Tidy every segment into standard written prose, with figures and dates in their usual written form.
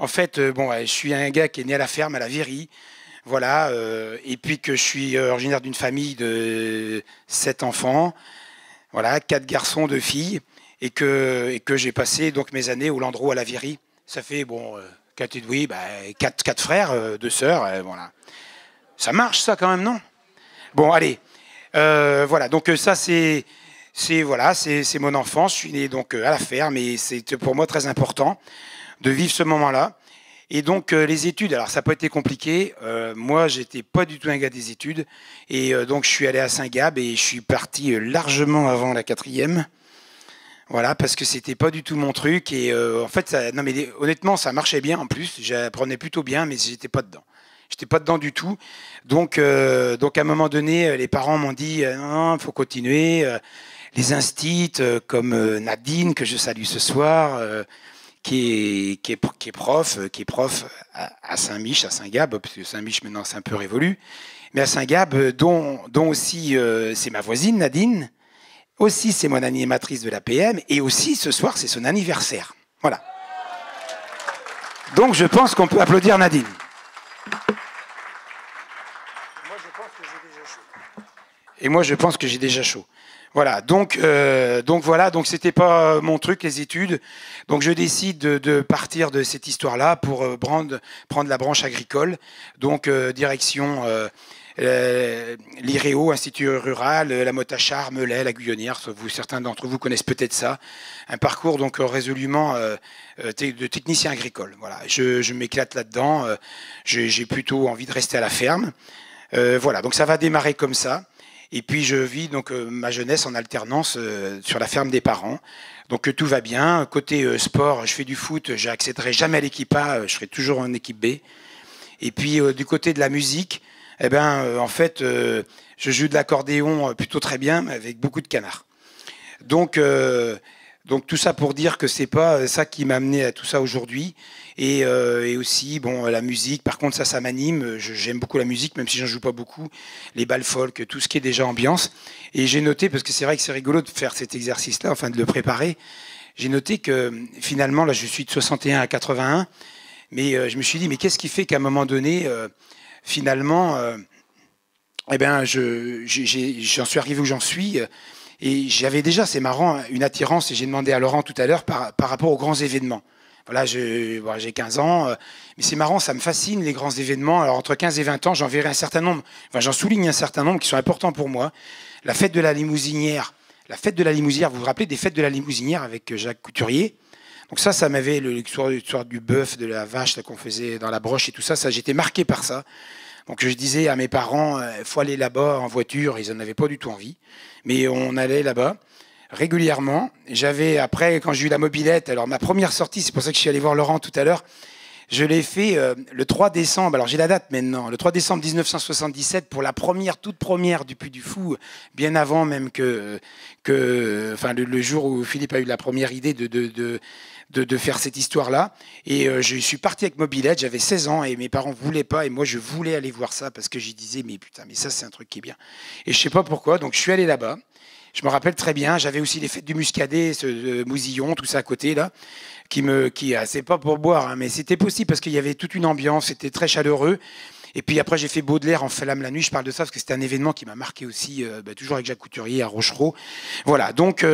fait, bon, je suis un gars qui est né à la ferme, à la Viry. Voilà, et puis que je suis originaire d'une famille de 7 enfants, voilà, 4 garçons, 2 filles, et que j'ai passé donc mes années au Landreau à la Viry. Ça fait, bon, 4 frères, 2 sœurs, voilà. Ça marche ça quand même, non? Bon, allez, voilà, donc ça voilà, c'est mon enfance. Je suis né donc à la ferme et c'était pour moi très important de vivre ce moment-là. Et donc les études, alors ça n'a pas été compliqué. Moi, j'étais pas du tout un gars des études, et donc je suis allé à Saint-Gab et je suis parti largement avant la 4e. Voilà, parce que c'était pas du tout mon truc. Et en fait, non mais honnêtement, ça marchait bien en plus. J'apprenais plutôt bien, mais j'étais pas dedans. J'étais pas dedans du tout. Donc à un moment donné, les parents m'ont dit non, il faut continuer. Les instits comme Nadine, que je salue ce soir, qui est prof à Saint-Mich, à Saint-Gab, parce que Saint-Mich maintenant c'est un peu révolu, mais à Saint-Gab, dont aussi c'est ma voisine Nadine, aussi c'est mon animatrice de l'APM, et aussi ce soir c'est son anniversaire. Voilà. Donc je pense qu'on peut applaudir Nadine. Et moi je pense que j'ai déjà chaud. Voilà, donc voilà, donc c'était pas mon truc les études, donc je décide de partir de cette histoire-là pour prendre la branche agricole, donc direction l'IREO, Institut Rural, la Motachar, Melay, la Guyonnière, certains d'entre vous connaissent peut-être ça, un parcours donc résolument de technicien agricole. Voilà, je m'éclate là-dedans, j'ai plutôt envie de rester à la ferme, voilà, donc ça va démarrer comme ça. Et puis je vis donc ma jeunesse en alternance sur la ferme des parents. Donc tout va bien. Côté sport, je fais du foot, j'accéderai jamais à l'équipe A, je serai toujours en équipe B. Et puis du côté de la musique, eh ben en fait, je joue de l'accordéon plutôt très bien, avec beaucoup de canards. Donc tout ça pour dire que c'est pas ça qui m'a amené à tout ça aujourd'hui. Et aussi, bon, la musique, par contre, ça m'anime. J'aime beaucoup la musique, même si j'en joue pas beaucoup. Les balles folk, tout ce qui est déjà ambiance. Et j'ai noté, parce que c'est vrai que c'est rigolo de faire cet exercice-là, enfin de le préparer, j'ai noté que finalement, là, je suis de 61 à 81, mais je me suis dit, mais qu'est-ce qui fait qu'à un moment donné, finalement, eh ben, j'en suis arrivé où j'en suis. Et j'avais déjà, c'est marrant, une attirance, et j'ai demandé à Laurent tout à l'heure, par rapport aux grands événements. Voilà, j'ai 15 ans, mais c'est marrant, ça me fascine les grands événements. Alors entre 15 et 20 ans, j'en verrai un certain nombre, enfin j'en souligne un certain nombre qui sont importants pour moi. La fête de la Limousinière, vous vous rappelez des fêtes de la Limousinière avec Jacques Couturier? Donc ça m'avait l'histoire du bœuf, de la vache qu'on faisait dans la broche et tout ça, j'étais marqué par ça. Donc je disais à mes parents, il faut aller là-bas en voiture, ils n'en avaient pas du tout envie, mais on allait là-bas régulièrement. J'avais, après, quand j'ai eu la mobilette, alors ma première sortie, c'est pour ça que je suis allé voir Laurent tout à l'heure, je l'ai fait le 3 décembre, alors j'ai la date maintenant, le 3 décembre 1977, pour la toute première du Puy du Fou, bien avant même enfin le jour où Philippe a eu la première idée de faire cette histoire-là. Et je suis parti avec mobilette, j'avais 16 ans, et mes parents ne voulaient pas, et moi je voulais aller voir ça, parce que j'y disais, mais putain, mais ça c'est un truc qui est bien. Et je ne sais pas pourquoi, donc je suis allé là-bas. Je me rappelle très bien, j'avais aussi les fêtes du Muscadet, Mousillon, tout ça à côté, là, c'est pas pour boire, hein, mais c'était possible parce qu'il y avait toute une ambiance, c'était très chaleureux. Et puis après, j'ai fait Baudelaire en Flamme la nuit, je parle de ça parce que c'était un événement qui m'a marqué aussi, toujours avec Jacques Couturier à Rochereau. Voilà, donc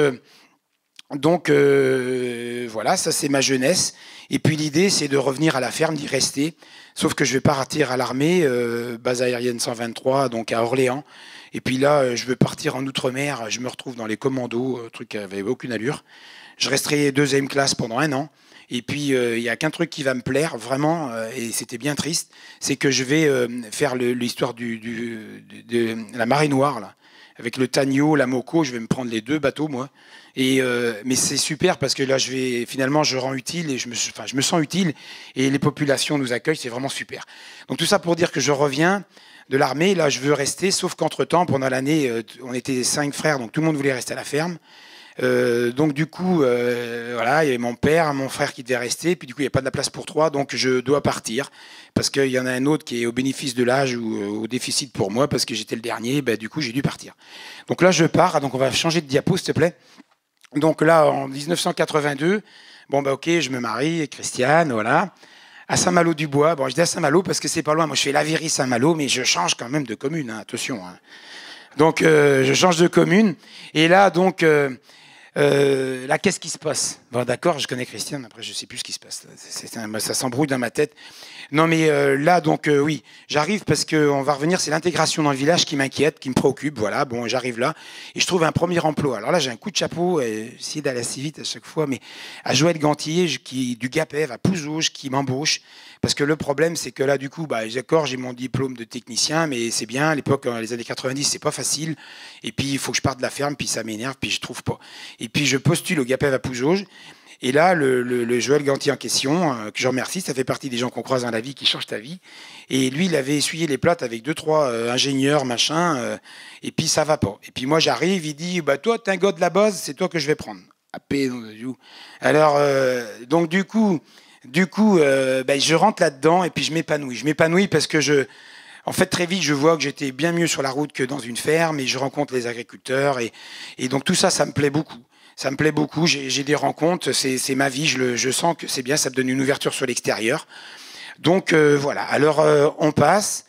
voilà, ça c'est ma jeunesse. Et puis l'idée, c'est de revenir à la ferme, d'y rester. Sauf que je vais partir à l'armée, base aérienne 123, donc à Orléans. Et puis là, je veux partir en Outre-mer, je me retrouve dans les commandos, truc qui n'avait aucune allure. Je resterai 2e classe pendant 1 an. Et puis, il n'y a qu'un truc qui va me plaire, vraiment, et c'était bien triste, c'est que je vais faire l'histoire de la marée noire, là. Avec le Tagno, la Moco, je vais me prendre les 2 bateaux, moi. Mais c'est super parce que là, finalement, je rends utile et je me sens utile et les populations nous accueillent, c'est vraiment super. Donc tout ça pour dire que je reviens de l'armée, là je veux rester, sauf qu'entre-temps, pendant l'année, on était 5 frères, donc tout le monde voulait rester à la ferme. Donc du coup, voilà, il y avait mon père, mon frère qui devait rester, puis du coup il n'y a pas de la place pour 3, donc je dois partir, parce qu'il y en a un autre qui est au bénéfice de l'âge ou au déficit pour moi, parce que j'étais le dernier, du coup j'ai dû partir. Donc là je pars, donc on va changer de diapo s'il te plaît. Donc là en 1982, bon ok, je me marie, Christiane, voilà. À Saint-Malo-du-Bois. Bon, je dis à Saint-Malo parce que c'est pas loin. Moi, je fais Lavéry-Saint-Malo, mais je change quand même de commune, hein, attention. Hein. Donc, je change de commune. Et là, donc, là, qu'est-ce qui se passe? Bon, d'accord, je connais Christiane, après, je sais plus ce qui se passe. Ça s'embrouille dans ma tête. Non, mais là, donc, oui, j'arrive parce qu'on va revenir, c'est l'intégration dans le village qui m'inquiète, qui me préoccupe. Voilà, bon, j'arrive là et je trouve un premier emploi. Alors là, j'ai un coup de chapeau, j'essaie d'aller assez vite à chaque fois, mais à Joël Gantier, du GAPEV, à Pouzauges, qui m'embauche. Parce que le problème, c'est que là, du coup, bah, d'accord, j'ai mon diplôme de technicien, mais c'est bien, à l'époque, les années 90, c'est pas facile. Et puis, il faut que je parte de la ferme, puis ça m'énerve, puis je trouve pas. Et puis, je postule au GAPEV à Pouzauges. Et là, le Joël Gantier en question, que je remercie, ça fait partie des gens qu'on croise dans la vie, qui changent ta vie. Et lui, il avait essuyé les plates avec 2-3 ingénieurs, machin, et puis ça va pas. Et puis moi, j'arrive, il dit, bah toi, t'es un gars de la base, c'est toi que je vais prendre. Alors, donc du coup, ben, je rentre là-dedans et puis je m'épanouis. Je m'épanouis parce que en fait, très vite, je vois que j'étais bien mieux sur la route que dans une ferme et je rencontre les agriculteurs et donc tout ça, ça me plaît beaucoup. Ça me plaît beaucoup, j'ai des rencontres, c'est ma vie, je sens que c'est bien, ça me donne une ouverture sur l'extérieur. Donc voilà, alors on passe,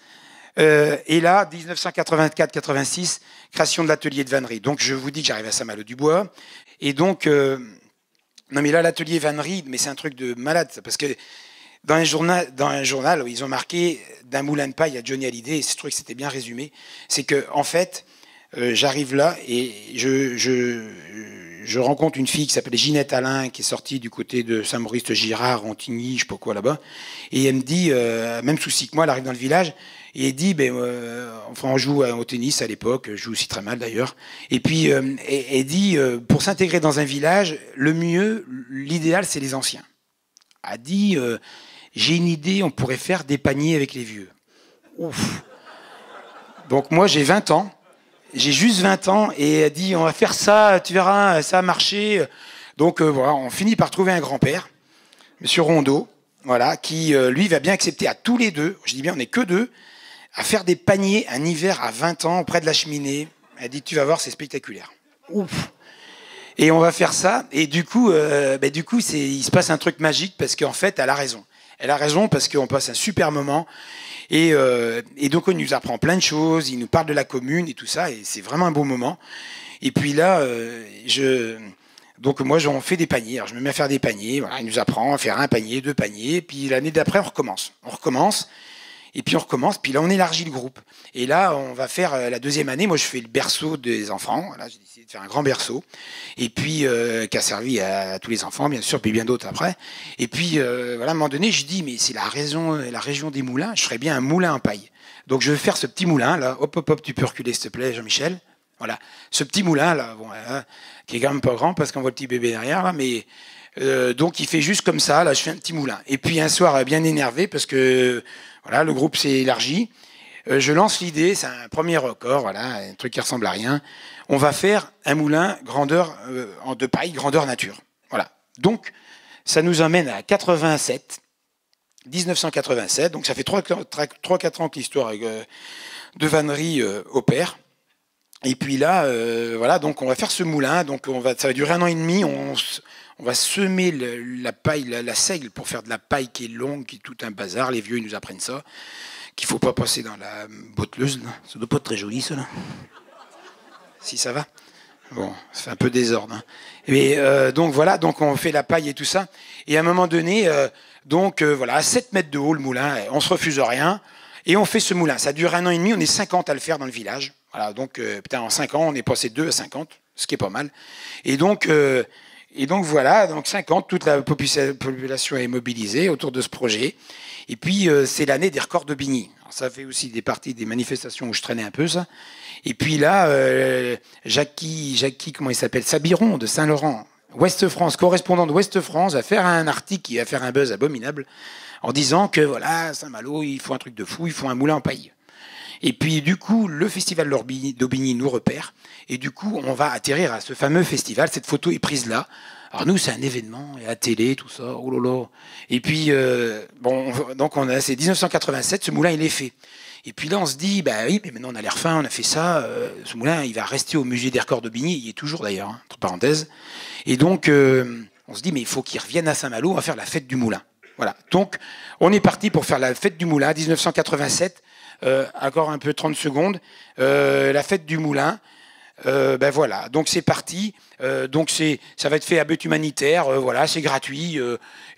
et là, 1984-86, création de l'atelier de vannerie. Donc je vous dis que j'arrive à Saint-Malo-du-Bois, et donc, non mais là, l'atelier vannerie, mais c'est un truc de malade, ça, parce que dans un journal où ils ont marqué d'un moulin de paille à Johnny Hallyday, et ce truc c'était bien résumé, c'est que en fait, j'arrive là et je rencontre une fille qui s'appelle Ginette Alain, qui est sortie du côté de Saint-Maurice-Girard, Antigny, je sais pas quoi là-bas. Et elle me dit, même souci que moi, elle arrive dans le village, et elle dit, enfin, on joue au tennis à l'époque, je joue aussi très mal d'ailleurs. Et puis, elle dit, pour s'intégrer dans un village, le mieux, l'idéal, c'est les anciens. Elle dit, j'ai une idée, on pourrait faire des paniers avec les vieux. Ouf. Donc moi, j'ai 20 ans. J'ai juste 20 ans et elle dit on va faire ça, tu verras, ça a marché. Donc voilà, on finit par trouver un grand-père, Monsieur Rondeau, voilà, qui lui va bien accepter à tous les deux, je dis bien on n'est que deux, à faire des paniers un hiver à 20 ans auprès de la cheminée. Elle dit tu vas voir, c'est spectaculaire. Ouf. Et on va faire ça et du coup il se passe un truc magique parce qu'en fait elle a raison. Elle a raison parce qu'on passe un super moment. Et donc on nous apprend plein de choses, il nous parle de la commune et tout ça, et c'est vraiment un beau moment. Et puis là, donc moi on fait des paniers, alors je me mets à faire des paniers, voilà, il nous apprend à faire un panier, 2 paniers, puis l'année d'après on recommence, et puis on recommence, puis là on élargit le groupe. Et là on va faire la 2e année, moi je fais le berceau des enfants, voilà, j'ai décidé de faire un grand berceau, et puis qui a servi à tous les enfants bien sûr, puis bien d'autres après. Et puis voilà, à un moment donné je dis mais c'est la région des moulins, je ferais bien un moulin en paille. Donc je vais faire ce petit moulin là, hop, tu peux reculer s'il te plaît Jean-Michel. Voilà, ce petit moulin là, bon, qui est quand même pas grand parce qu'on voit le petit bébé derrière là, mais donc il fait juste comme ça, là je fais un petit moulin. Et puis un soir bien énervé parce que voilà, le groupe s'est élargi. Je lance l'idée, c'est un premier record, voilà, un truc qui ressemble à rien. On va faire un moulin grandeur de paille, grandeur nature. Voilà. Donc, ça nous emmène à 1987. Donc, ça fait 3-4 ans que l'histoire de vannerie opère. Et puis là, voilà, donc on va faire ce moulin. Donc, ça va durer 1 an et demi. On va semer la paille, la seigle pour faire de la paille qui est longue, qui est tout un bazar. Les vieux, ils nous apprennent ça. Qu'il ne faut pas passer dans la botteleuse. Là. Ça ne doit pas être très joli, ça. Là. Si ça va. Bon, ça fait un peu désordre. Hein. Mais, donc voilà, donc on fait la paille et tout ça. Et à un moment donné, voilà, à 7 mètres de haut, le moulin, on ne se refuse rien. Et on fait ce moulin. Ça dure 1 an et demi, on est 50 à le faire dans le village. Voilà, donc en 5 ans, on est passé 2 à 50, ce qui est pas mal. Et donc voilà, donc 50, toute la population est mobilisée autour de ce projet. Et puis c'est l'année des records d'Aubigny. Alors, ça fait aussi des parties des manifestations où je traînais un peu ça. Et puis là, Jackie, comment il s'appelle, Sabiron de Saint-Laurent, Ouest-France, correspondant de Ouest-France, va faire un article qui va faire un buzz abominable en disant que voilà, Saint-Malo, il faut un truc de fou, il faut un moulin en paille. Et puis du coup, le festival d'Aubigny nous repère. Et du coup, on va atterrir à ce fameux festival. Cette photo est prise là. Alors nous, c'est un événement, et à la télé, tout ça, oh là là. Et puis, donc c'est 1987, ce moulin, il est fait. Et puis là, on se dit, bah oui, mais maintenant on a l'air fin, on a fait ça. Ce moulin, il va rester au musée des records d'Aubigny, il y est toujours d'ailleurs, hein, entre parenthèses. Et donc, on se dit, mais il faut qu'il revienne à Saint-Malo, on va faire la fête du moulin. Voilà. Donc, on est parti pour faire la fête du Moulin, 1987. Encore un peu 30 secondes. La fête du Moulin. Ben voilà, donc c'est parti. Donc ça va être fait à but humanitaire. Voilà, c'est gratuit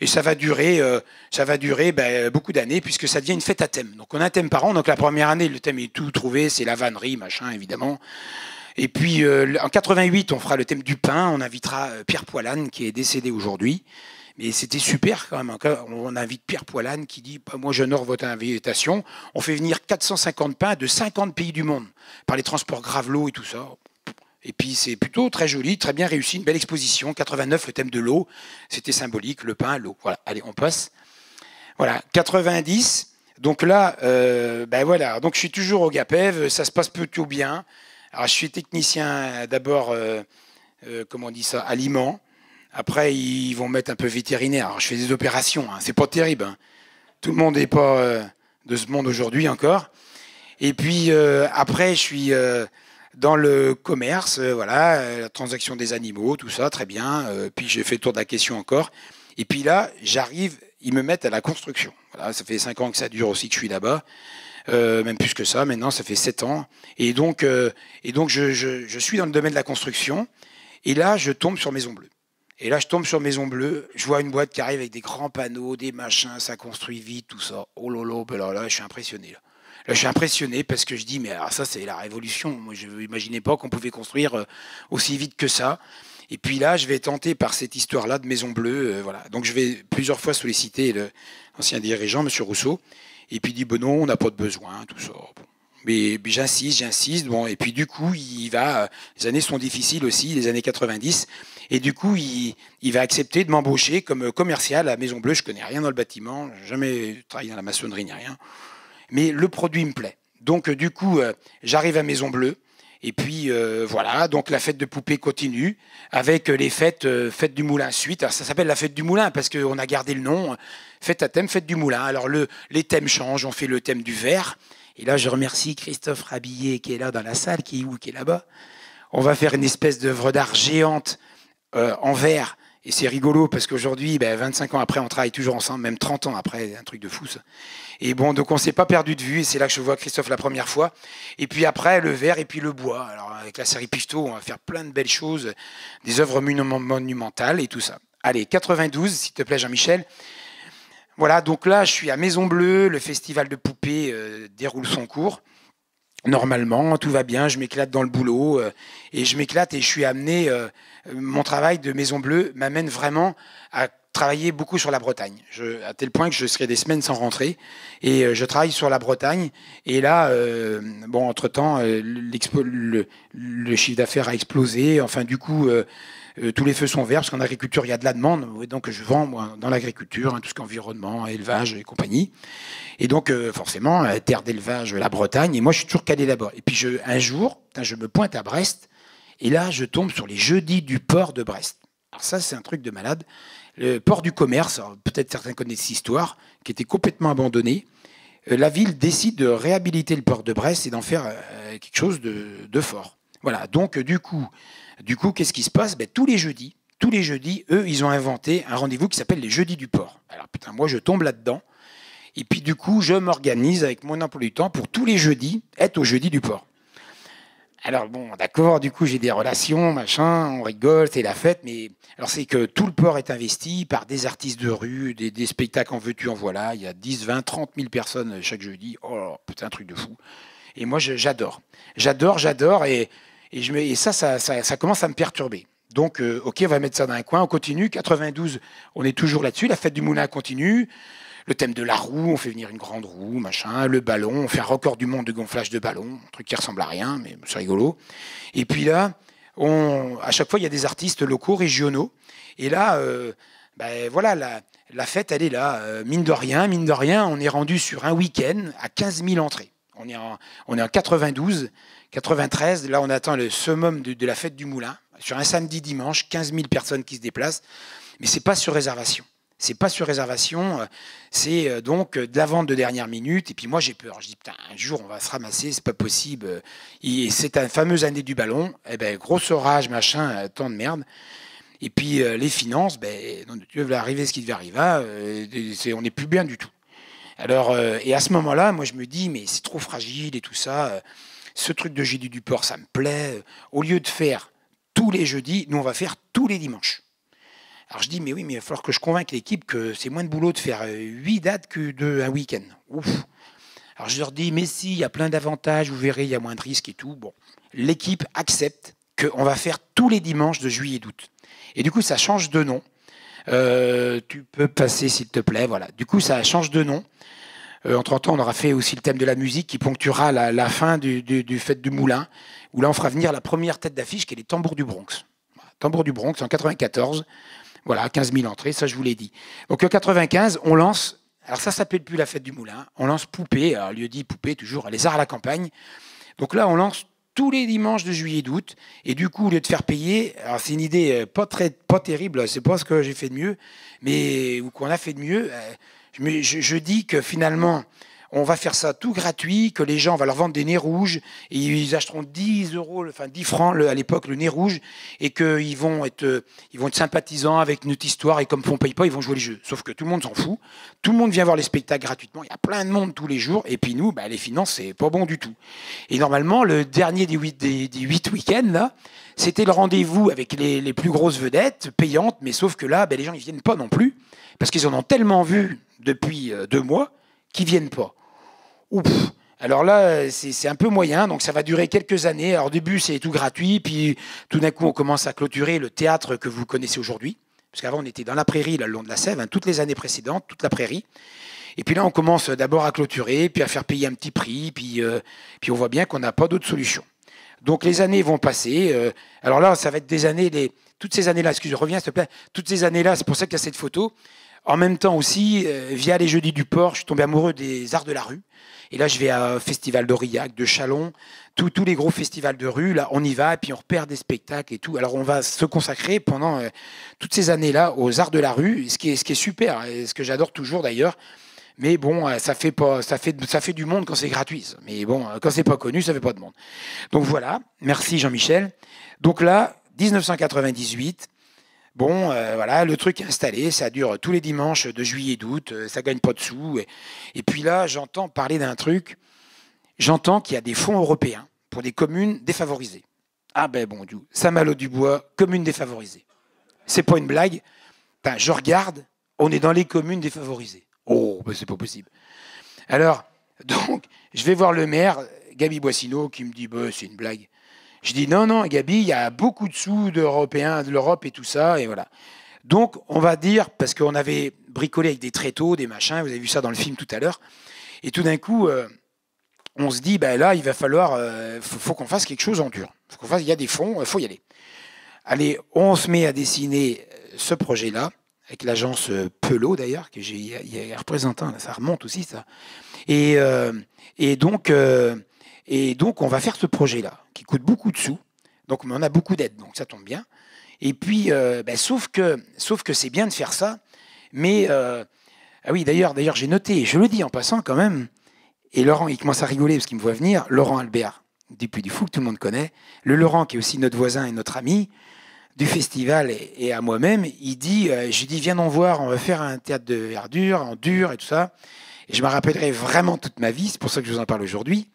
et ça va durer ben, beaucoup d'années puisque ça devient une fête à thème. Donc on a un thème par an. Donc la première année, le thème est tout trouvé, c'est la vannerie, machin, évidemment. Et puis en 88, on fera le thème du pain. On invitera Pierre Poilane qui est décédé aujourd'hui. Mais c'était super quand même. On invite Pierre Poilane qui dit moi j'honore votre invitation. On fait venir 450 pains de 50 pays du monde par les transports Gravelot et tout ça. Et puis c'est plutôt très joli, très bien réussi, une belle exposition. 89, le thème de l'eau, c'était symbolique, le pain, l'eau. Voilà, allez, on passe. Voilà, 90. Donc là, ben voilà, donc je suis toujours au GAPEV, ça se passe plutôt bien. Alors je suis technicien d'abord, comment on dit ça, aliments. Après, ils vont mettre un peu vétérinaire. Alors, je fais des opérations, hein. C'est pas terrible. Hein. Tout le monde n'est pas de ce monde aujourd'hui encore. Et puis, après, je suis dans le commerce, voilà, la transaction des animaux, tout ça, très bien. Puis, j'ai fait le tour de la question encore. Et puis là, j'arrive, ils me mettent à la construction. Voilà, ça fait 5 ans que ça dure aussi que je suis là-bas. Même plus que ça, maintenant, ça fait 7 ans. Et donc je suis dans le domaine de la construction. Et là, je tombe sur Maison Bleue. Et là, je tombe sur Maison Bleue, je vois une boîte qui arrive avec des grands panneaux, des machins, ça construit vite, tout ça. Oh lolo, ben là, je suis impressionné. Là, je suis impressionné parce que je dis, mais alors ça, c'est la révolution. Moi, je n'imaginais pas qu'on pouvait construire aussi vite que ça. Et puis là, je vais être tenté par cette histoire-là de Maison Bleue. Voilà. Donc, je vais plusieurs fois solliciter l'ancien dirigeant, M. Rousseau. Et puis, il dit, bon, non, on n'a pas de besoin, tout ça. Bon. Mais j'insiste. Bon, et puis, du coup, les années sont difficiles aussi, les années 90. Et du coup, il va accepter de m'embaucher comme commercial à Maison Bleue. Je ne connais rien dans le bâtiment, je n'ai jamais travaillé dans la maçonnerie ni rien. Mais le produit me plaît. Donc, du coup, j'arrive à Maison Bleue. Et puis, voilà, donc la fête de poupées continue avec les fêtes du Moulin suite. Alors, ça s'appelle la fête du Moulin parce qu'on a gardé le nom. Fête à thème, fête du Moulin. Alors, les thèmes changent. On fait le thème du verre. Et là, je remercie Christophe Rabillet qui est là dans la salle, qui est là-bas. On va faire une espèce d'œuvre d'art géante en verre. Et c'est rigolo parce qu'aujourd'hui, 25 ans après, on travaille toujours ensemble, même 30 ans après, un truc de fou ça. Et bon, donc on ne s'est pas perdu de vue, et c'est là que je vois Christophe la première fois. Et puis après, le verre et puis le bois. Alors avec la série Picto, on va faire plein de belles choses, des œuvres monumentales et tout ça. Allez, 92, s'il te plaît Jean-Michel. Voilà, donc là, je suis à Maison Bleue, le festival de poupées déroule son cours. Normalement, tout va bien, je m'éclate dans le boulot et je m'éclate et je suis amené, mon travail de Maison Bleue m'amène vraiment à travailler beaucoup sur la Bretagne, à tel point que je serai des semaines sans rentrer et je travaille sur la Bretagne et là, bon, entre-temps, le chiffre d'affaires a explosé, enfin du coup, tous les feux sont verts parce qu'en agriculture, il y a de la demande, donc je vends moi, dans l'agriculture, hein, tout ce qui est environnement, élevage et compagnie. Et donc, forcément, terre d'élevage, la Bretagne. Et moi, je suis toujours calé là-bas. Et puis, un jour, je me pointe à Brest. Et là, je tombe sur les jeudis du port de Brest. Alors ça, c'est un truc de malade. Le port du commerce, peut-être certains connaissent cette histoire, qui était complètement abandonné. La ville décide de réhabiliter le port de Brest et d'en faire quelque chose de fort. Voilà. Donc, du coup, qu'est-ce qui se passe? Tous les jeudis, eux, ils ont inventé un rendez-vous qui s'appelle les jeudis du port. Alors, putain, moi, je tombe là-dedans. Et puis du coup, je m'organise avec mon emploi du temps pour tous les jeudis être au jeudi du port. Alors bon, d'accord, du coup j'ai des relations, machin, on rigole, c'est la fête, mais alors c'est que tout le port est investi par des artistes de rue, des spectacles en veux-tu, en voilà, il y a 10, 20, 30 000 personnes chaque jeudi, oh putain, un truc de fou. Et moi j'adore, et ça commence à me perturber. Donc ok, on va mettre ça dans un coin, on continue, 92, on est toujours là-dessus, la fête du Moulin continue. Le thème de la roue, on fait venir une grande roue, machin, le ballon, on fait un record du monde de gonflage de ballon, un truc qui ressemble à rien, mais c'est rigolo. Et puis là, à chaque fois, il y a des artistes locaux, régionaux. Et là, voilà, la fête, elle est là. Mine de rien, on est rendu sur un week-end à 15 000 entrées. On est en 92, 93, là on attend le summum de la fête du Moulin. Sur un samedi-dimanche, 15 000 personnes qui se déplacent, mais c'est pas sur réservation. C'est pas sur réservation, c'est donc de la vente de dernière minute. Et puis moi j'ai peur. Je dis putain, un jour on va se ramasser, c'est pas possible. Et c'est la fameuse année du ballon. Eh ben gros orage, machin, tant de merde. Et puis les finances, ben, non, Dieu veut arriver ce qui devait arriver, on n'est plus bien du tout. Alors, et à ce moment-là, moi je me dis, mais c'est trop fragile et tout ça. Ce truc de J.D. Duport, ça me plaît. Au lieu de faire tous les jeudis, nous on va faire tous les dimanches. Alors je dis, mais oui, mais il va falloir que je convainque l'équipe que c'est moins de boulot de faire 8 dates que un week-end. Ouf. Alors je leur dis, mais si, il y a plein d'avantages, vous verrez, il y a moins de risques et tout. Bon, l'équipe accepte qu'on va faire tous les dimanches de juillet et d'août. Et du coup, ça change de nom. Tu peux passer, s'il te plaît. Voilà. Du coup, ça change de nom. Entre-temps, on aura fait aussi le thème de la musique qui ponctuera la fin du Fête du Moulin, où là, on fera venir la première tête d'affiche qui est les Tambours du Bronx. Tambours du Bronx, en 94. Voilà, 15 000 entrées, ça je vous l'ai dit. Donc en 95, on lance, alors ça s'appelle plus la Fête du Moulin, on lance Poupée, alors lieu dit Poupée, toujours les arts à la campagne. Donc là, on lance tous les dimanches de juillet et d'août, et du coup, au lieu de faire payer, alors c'est une idée pas terrible, c'est pas ce que j'ai fait de mieux, mais ou qu'on a fait de mieux, je dis que finalement, on va faire ça tout gratuit, que les gens, on va leur vendre des nez rouges, et ils achèteront 10 €, enfin 10 francs à l'époque, le nez rouge, et qu'ils vont être sympathisants avec notre histoire, et comme on ne paye pas, ils vont jouer les jeux. Sauf que tout le monde s'en fout, tout le monde vient voir les spectacles gratuitement, il y a plein de monde tous les jours, et puis nous, bah, les finances, c'est pas bon du tout. Et normalement, le dernier des 8 week-ends, là, c'était le rendez-vous avec les plus grosses vedettes, payantes, mais sauf que là, bah, les gens, ils viennent pas non plus, parce qu'ils en ont tellement vu depuis 2 mois, qu'ils viennent pas. Ouf. Alors là, c'est un peu moyen, donc ça va durer quelques années. Alors au début, c'est tout gratuit, puis tout d'un coup, on commence à clôturer le théâtre que vous connaissez aujourd'hui. Parce qu'avant, on était dans la prairie, là, le long de la Sève, toutes les années précédentes, toute la prairie. Et puis là, on commence d'abord à clôturer, puis à faire payer un petit prix, puis on voit bien qu'on n'a pas d'autre solution. Donc les années vont passer. Alors là, ça va être des années, toutes ces années-là, excusez-moi, reviens s'il te plaît, toutes ces années-là, c'est pour ça qu'il y a cette photo. En même temps aussi, via les Jeudis du Port, je suis tombé amoureux des arts de la rue. Et là, je vais à Festival d'Aurillac, de Châlons, tous les gros festivals de rue. Là, on y va, et puis on repère des spectacles et tout. Alors, on va se consacrer pendant toutes ces années-là aux arts de la rue, ce qui est super, et ce que j'adore toujours d'ailleurs. Mais bon, ça fait du monde quand c'est gratuit. Mais bon, quand c'est pas connu, ça fait pas de monde. Donc voilà, merci Jean-Michel. Donc là, 1998. Bon, voilà, le truc est installé, ça dure tous les dimanches de juillet et d'août, ça gagne pas de sous. Et puis là, j'entends parler d'un truc, j'entends qu'il y a des fonds européens pour des communes défavorisées. Ah ben bon, Saint-Malo-du-Bois, commune défavorisée. C'est pas une blague. Ben, je regarde, on est dans les communes défavorisées. Oh, ben c'est pas possible. Alors, donc, je vais voir le maire, Gaby Boissineau, qui me dit, ben, c'est une blague. Je dis non, Gaby, il y a beaucoup de sous d'Européens, de l'Europe et tout ça, et voilà. Donc, on va dire, parce qu'on avait bricolé avec des tréteaux, des machins, vous avez vu ça dans le film tout à l'heure, et tout d'un coup, on se dit, ben là, il va falloir, faut qu'on fasse quelque chose en dur. Il y a des fonds, il faut y aller. Allez, on se met à dessiner ce projet-là, avec l'agence Pelot d'ailleurs, que il y a un représentant, là, ça remonte aussi, ça. Et donc, on va faire ce projet-là, qui coûte beaucoup de sous, donc on a beaucoup d'aide, donc ça tombe bien. Et puis, sauf que c'est bien de faire ça, mais ah oui, d'ailleurs, j'ai noté, je le dis en passant quand même, et Laurent, il commence à rigoler parce qu'il me voit venir, Laurent Albert, du Puy du Fou, que tout le monde connaît, le Laurent qui est aussi notre voisin et notre ami du festival et à moi-même, il dit, je dis, viens donc voir, on va faire un théâtre de verdure, en dur et tout ça. Et je me rappellerai vraiment toute ma vie, c'est pour ça que je vous en parle aujourd'hui.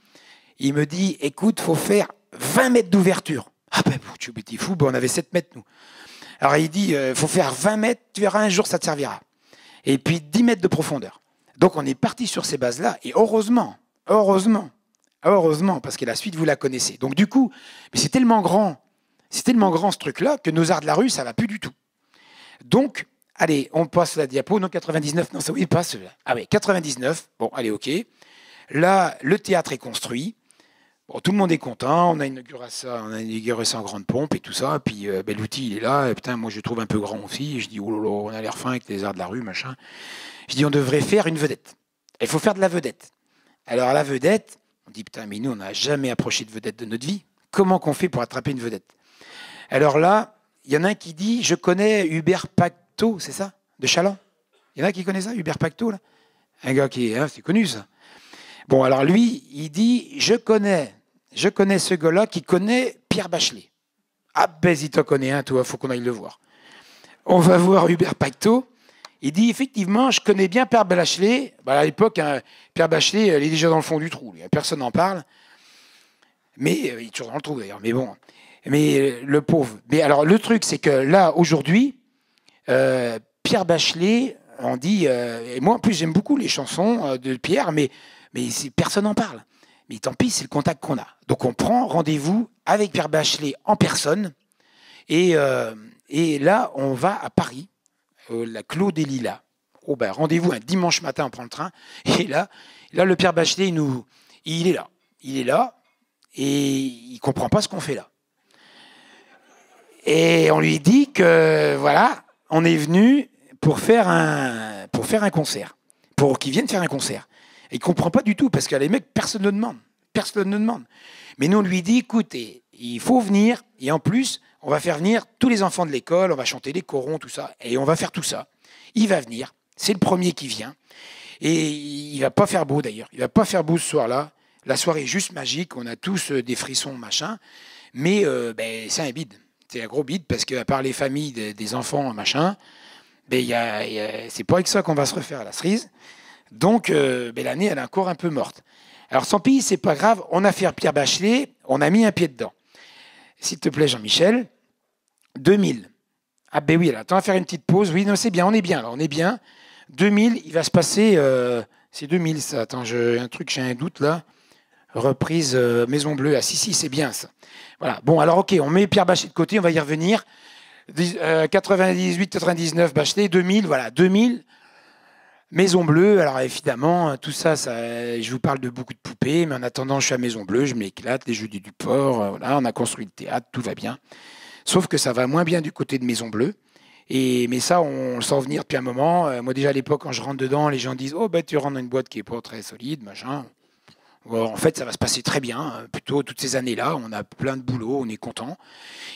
Il me dit, écoute, faut faire 20 mètres d'ouverture. Ah ben, tu es petit fou, ben, on avait 7 mètres, nous. Alors il dit, faut faire 20 mètres, tu verras, un jour, ça te servira. Et puis 10 mètres de profondeur. Donc on est parti sur ces bases-là, et heureusement, parce que la suite, vous la connaissez. Donc du coup, mais c'est tellement grand ce truc-là, que nos arts de la rue, ça va plus du tout. Donc, allez, on passe la diapo, non, 99, non, ça oui, passe. Ah oui, 99, bon, allez, ok. Là, le théâtre est construit. Bon, tout le monde est content, on a inauguré ça en grande pompe et tout ça. Puis l'outil, il est là. Et putain, moi, je le trouve un peu grand aussi. Et je dis, oh là là, on a l'air fin avec les arts de la rue, machin. Je dis, on devrait faire une vedette. Il faut faire de la vedette. Alors, la vedette, on dit, putain, mais nous, on n'a jamais approché de vedette de notre vie. Comment qu'on fait pour attraper une vedette? Alors là, il y en a un qui dit, je connais Hubert Pacto, c'est ça, de Châlons. Il y en a qui connaissent ça, Hubert Pacto, là? Un gars qui est, c'est connu, ça. Bon, alors lui, il dit, je connais ce gars-là qui connaît Pierre Bachelet. Ah ben, si t'en connais un, toi, faut qu'on aille le voir. on va voir Hubert Pacto. Il dit effectivement, je connais bien Père Bachelet. Bah, à l'époque, hein, Père Bachelet, il est déjà dans le fond du trou. Personne n'en parle. Mais il est toujours dans le trou d'ailleurs. Mais bon, mais le pauvre. Mais alors le truc, c'est que là aujourd'hui, Pierre Bachelet, on dit. Et moi en plus, j'aime beaucoup les chansons de Pierre, mais personne n'en parle. Mais tant pis, c'est le contact qu'on a. Donc on prend rendez-vous avec Pierre Bachelet en personne. Et là, on va à Paris. La Clos des Lilas. Oh ben, rendez-vous un dimanche matin, on prend le train. Et là le Pierre Bachelet, il est là. Il est là et il ne comprend pas ce qu'on fait là. Et on lui dit que, voilà, on est venu pour faire un concert. Pour qu'il vienne faire un concert. Et il ne comprend pas du tout, parce que les mecs, personne ne demande. Personne ne demande. Mais nous, on lui dit, écoutez, il faut venir, et en plus, on va faire venir tous les enfants de l'école, on va chanter les corons, tout ça, et on va faire tout ça. Il va venir, c'est le premier qui vient, et il va pas faire beau d'ailleurs, il va pas faire beau ce soir-là, la soirée est juste magique, on a tous des frissons, machin, mais c'est un bide, c'est un gros bide, parce qu'à part les familles des enfants, machin, c'est pas avec ça qu'on va se refaire à la cerise, donc l'année, elle est encore un peu morte. Alors sans pis, c'est pas grave, on a fait Pierre Bachelet, on a mis un pied dedans. S'il te plaît, Jean-Michel, 2000. Ah ben oui, là, attends, on va faire une petite pause. Oui, non, c'est bien, on est bien, là, on est bien. 2000, il va se passer... c'est 2000, ça. Attends, j'ai un doute, là. Reprise Maison Bleue. Ah si, c'est bien, ça. Voilà. Bon, alors, OK, on met Pierre Bachelet de côté, on va y revenir. 98, 99, Bachelet, 2000, voilà, 2000... Maison Bleue, alors évidemment, tout ça, je vous parle de beaucoup de poupées, mais en attendant, je suis à Maison Bleue, je m'éclate, les Jeux du Port, voilà, on a construit le théâtre, tout va bien. Sauf que ça va moins bien du côté de Maison Bleue. Mais ça, on le sent venir depuis un moment. Moi, déjà à l'époque, quand je rentre dedans, les gens disent « Oh, ben, tu rentres dans une boîte qui n'est pas très solide, machin. » En fait, ça va se passer très bien. Plutôt toutes ces années-là, on a plein de boulot, on est content.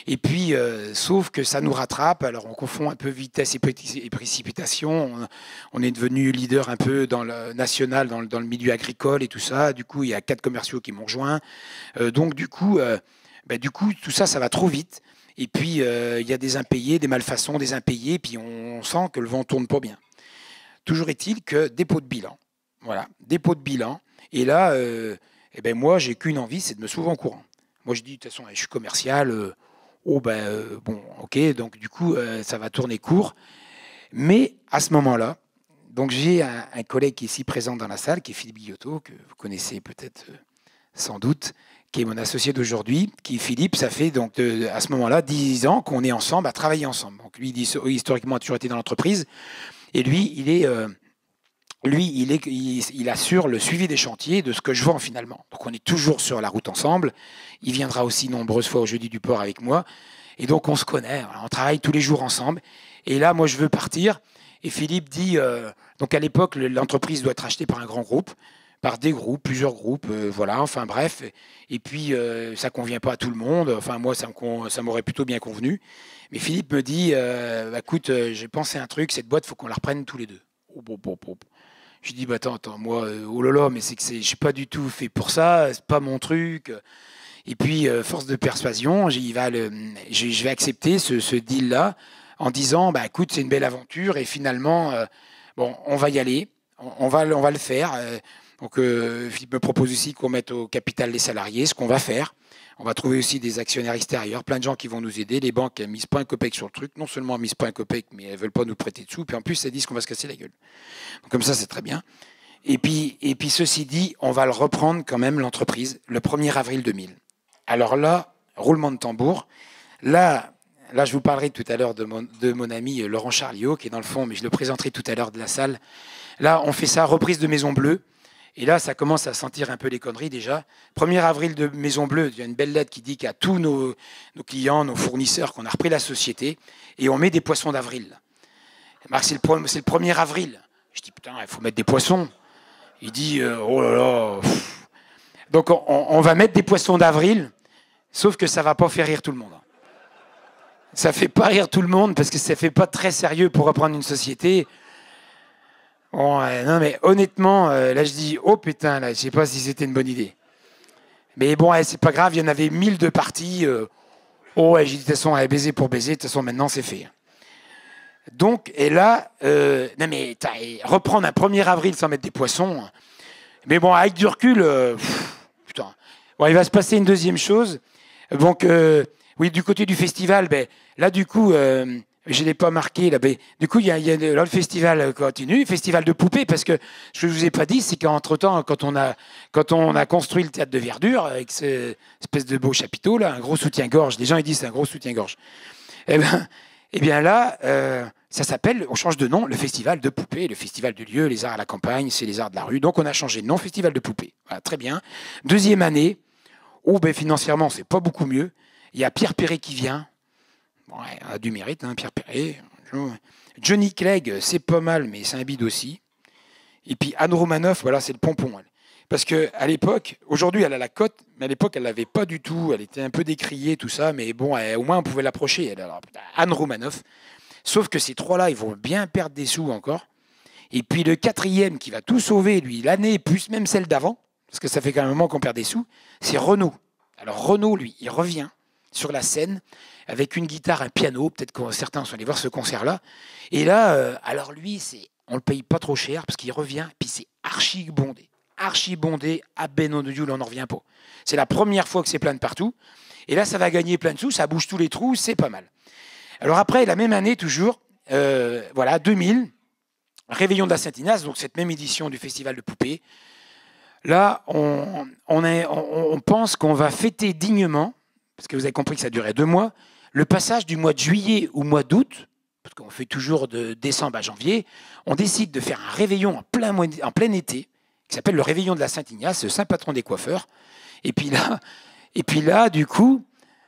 Et puis, sauf que ça nous rattrape. Alors, on confond un peu vitesse et précipitation. On est devenu leader un peu dans le national, dans le milieu agricole et tout ça. Du coup, il y a 4 commerciaux qui m'ont rejoint. Donc, du coup, tout ça, ça va trop vite. Et puis, il y a des impayés, des malfaçons, des impayés. Puis, on sent que le vent tourne pas bien. Toujours est-il que dépôt de bilan. Voilà, dépôt de bilan. Et là, moi, j'ai qu'une envie, c'est de me sauver en courant. Moi, je dis, de toute façon, je suis commercial. Bon, ok, donc du coup, ça va tourner court. Mais à ce moment-là, donc j'ai un collègue qui est ici présent dans la salle, qui est Philippe Guillotot, que vous connaissez peut-être sans doute, qui est mon associé d'aujourd'hui. Philippe, ça fait donc à ce moment-là 10 ans qu'on est ensemble, à travailler ensemble. Donc lui, historiquement, a toujours été dans l'entreprise. Et lui, il assure le suivi des chantiers de ce que je vends finalement. Donc on est toujours sur la route ensemble. Il viendra aussi nombreuses fois au Jeudi du Port avec moi. Et donc on se connaît, on travaille tous les jours ensemble. Et là, moi, je veux partir. Et Philippe dit, donc à l'époque, l'entreprise doit être achetée par un grand groupe, par des groupes, plusieurs groupes, voilà, enfin bref. Et puis, ça ne convient pas à tout le monde. Enfin, moi, ça m'aurait plutôt bien convenu. Mais Philippe me dit, écoute, j'ai pensé à un truc, cette boîte, il faut qu'on la reprenne tous les deux. Je dis, attends, moi, oh là là, mais je ne suis pas du tout fait pour ça, c'est pas mon truc. Et puis, force de persuasion, je vais accepter ce deal-là en disant, écoute, c'est une belle aventure et finalement, on va y aller, on va le faire. Donc, Philippe me propose aussi qu'on mette au capital les salariés, ce qu'on va faire. On va trouver aussi des actionnaires extérieurs, plein de gens qui vont nous aider. Les banques ne misent pas un copec sur le truc. Non seulement elles ne misent pas un copec, mais elles ne veulent pas nous prêter de sous. Puis en plus, elles disent qu'on va se casser la gueule. Donc, comme ça, c'est très bien. Et puis, ceci dit, on va le reprendre quand même, l'entreprise, le 1er avril 2000. Alors là, roulement de tambour. Là, je vous parlerai tout à l'heure de mon ami Laurent Charliot, qui est dans le fond, mais je le présenterai tout à l'heure de la salle. Là, on fait ça, reprise de Maison Bleue. Et là, ça commence à sentir un peu les conneries déjà. 1er avril de Maison Bleue, il y a une belle lettre qui dit qu'à tous nos clients, nos fournisseurs, qu'on a repris la société et on met des poissons d'avril. C'est le 1er avril. Je dis, putain, il faut mettre des poissons. Il dit, oh là là. Pff. Donc, on va mettre des poissons d'avril, sauf que ça ne va pas faire rire tout le monde. Ça ne fait pas rire tout le monde parce que ça ne fait pas très sérieux pour reprendre une société. Bon, non, mais honnêtement, là, je dis, oh putain, là, je sais pas si c'était une bonne idée. Mais bon, c'est pas grave, il y en avait 1000 de parties. J'ai dit, de toute façon, baiser pour baiser, de toute façon, maintenant, c'est fait. Donc, et là, non mais reprendre un 1er avril sans mettre des poissons, mais bon, avec du recul, putain. Bon, il va se passer une deuxième chose. Donc, oui, du côté du festival, ben, là, du coup, je ne l'ai pas marqué. Là, ben, du coup, là, le festival continue, festival de poupées, parce que ce que je ne vous ai pas dit, c'est qu'entre-temps, quand on a construit le théâtre de Verdure, avec cette espèce de beau chapiteau, là, un gros soutien-gorge, les gens ils disent c'est un gros soutien-gorge. Eh bien là, ça s'appelle, on change de nom, le festival de poupées, le festival de lieu, les arts à la campagne, c'est les arts de la rue. Donc on a changé de nom, festival de poupées. Voilà, très bien. Deuxième année, ben, financièrement, c'est pas beaucoup mieux. Il y a Pierre Perret qui vient. Bon, ouais, a du mérite, hein, Pierre Perret. Johnny Clegg, c'est pas mal, mais c'est un bide aussi. Et puis Anne Romanoff, voilà, c'est le pompon. Elle. Parce qu'à l'époque, aujourd'hui elle a la cote, mais à l'époque elle l'avait pas du tout. Elle était un peu décriée, tout ça, mais bon, au moins on pouvait l'approcher. Anne Romanoff. Sauf que ces trois-là, ils vont bien perdre des sous encore. Et puis le quatrième qui va tout sauver, lui, l'année, plus même celle d'avant, parce que ça fait quand même un moment qu'on perd des sous, c'est Renaud. Alors Renaud, lui, il revient sur la scène avec une guitare, un piano, peut-être que certains sont allés voir ce concert-là. Et là, alors lui, on le paye pas trop cher, parce qu'il revient, puis c'est archi bondé, à Beno de Dieu, on n'en revient pas. C'est la première fois que c'est plein de partout. Et là, ça va gagner plein de sous, ça bouge tous les trous, c'est pas mal. Alors après, la même année, toujours, voilà, 2000, Réveillon de la Saint-Ignace, donc cette même édition du Festival de Poupées. Là, on pense qu'on va fêter dignement, parce que vous avez compris que ça durait 2 mois, le passage du mois de juillet au mois d'août, parce qu'on fait toujours de décembre à janvier, on décide de faire un réveillon en plein été, qui s'appelle le Réveillon de la Saint-Ignace, le saint patron des coiffeurs. Et puis là, du coup,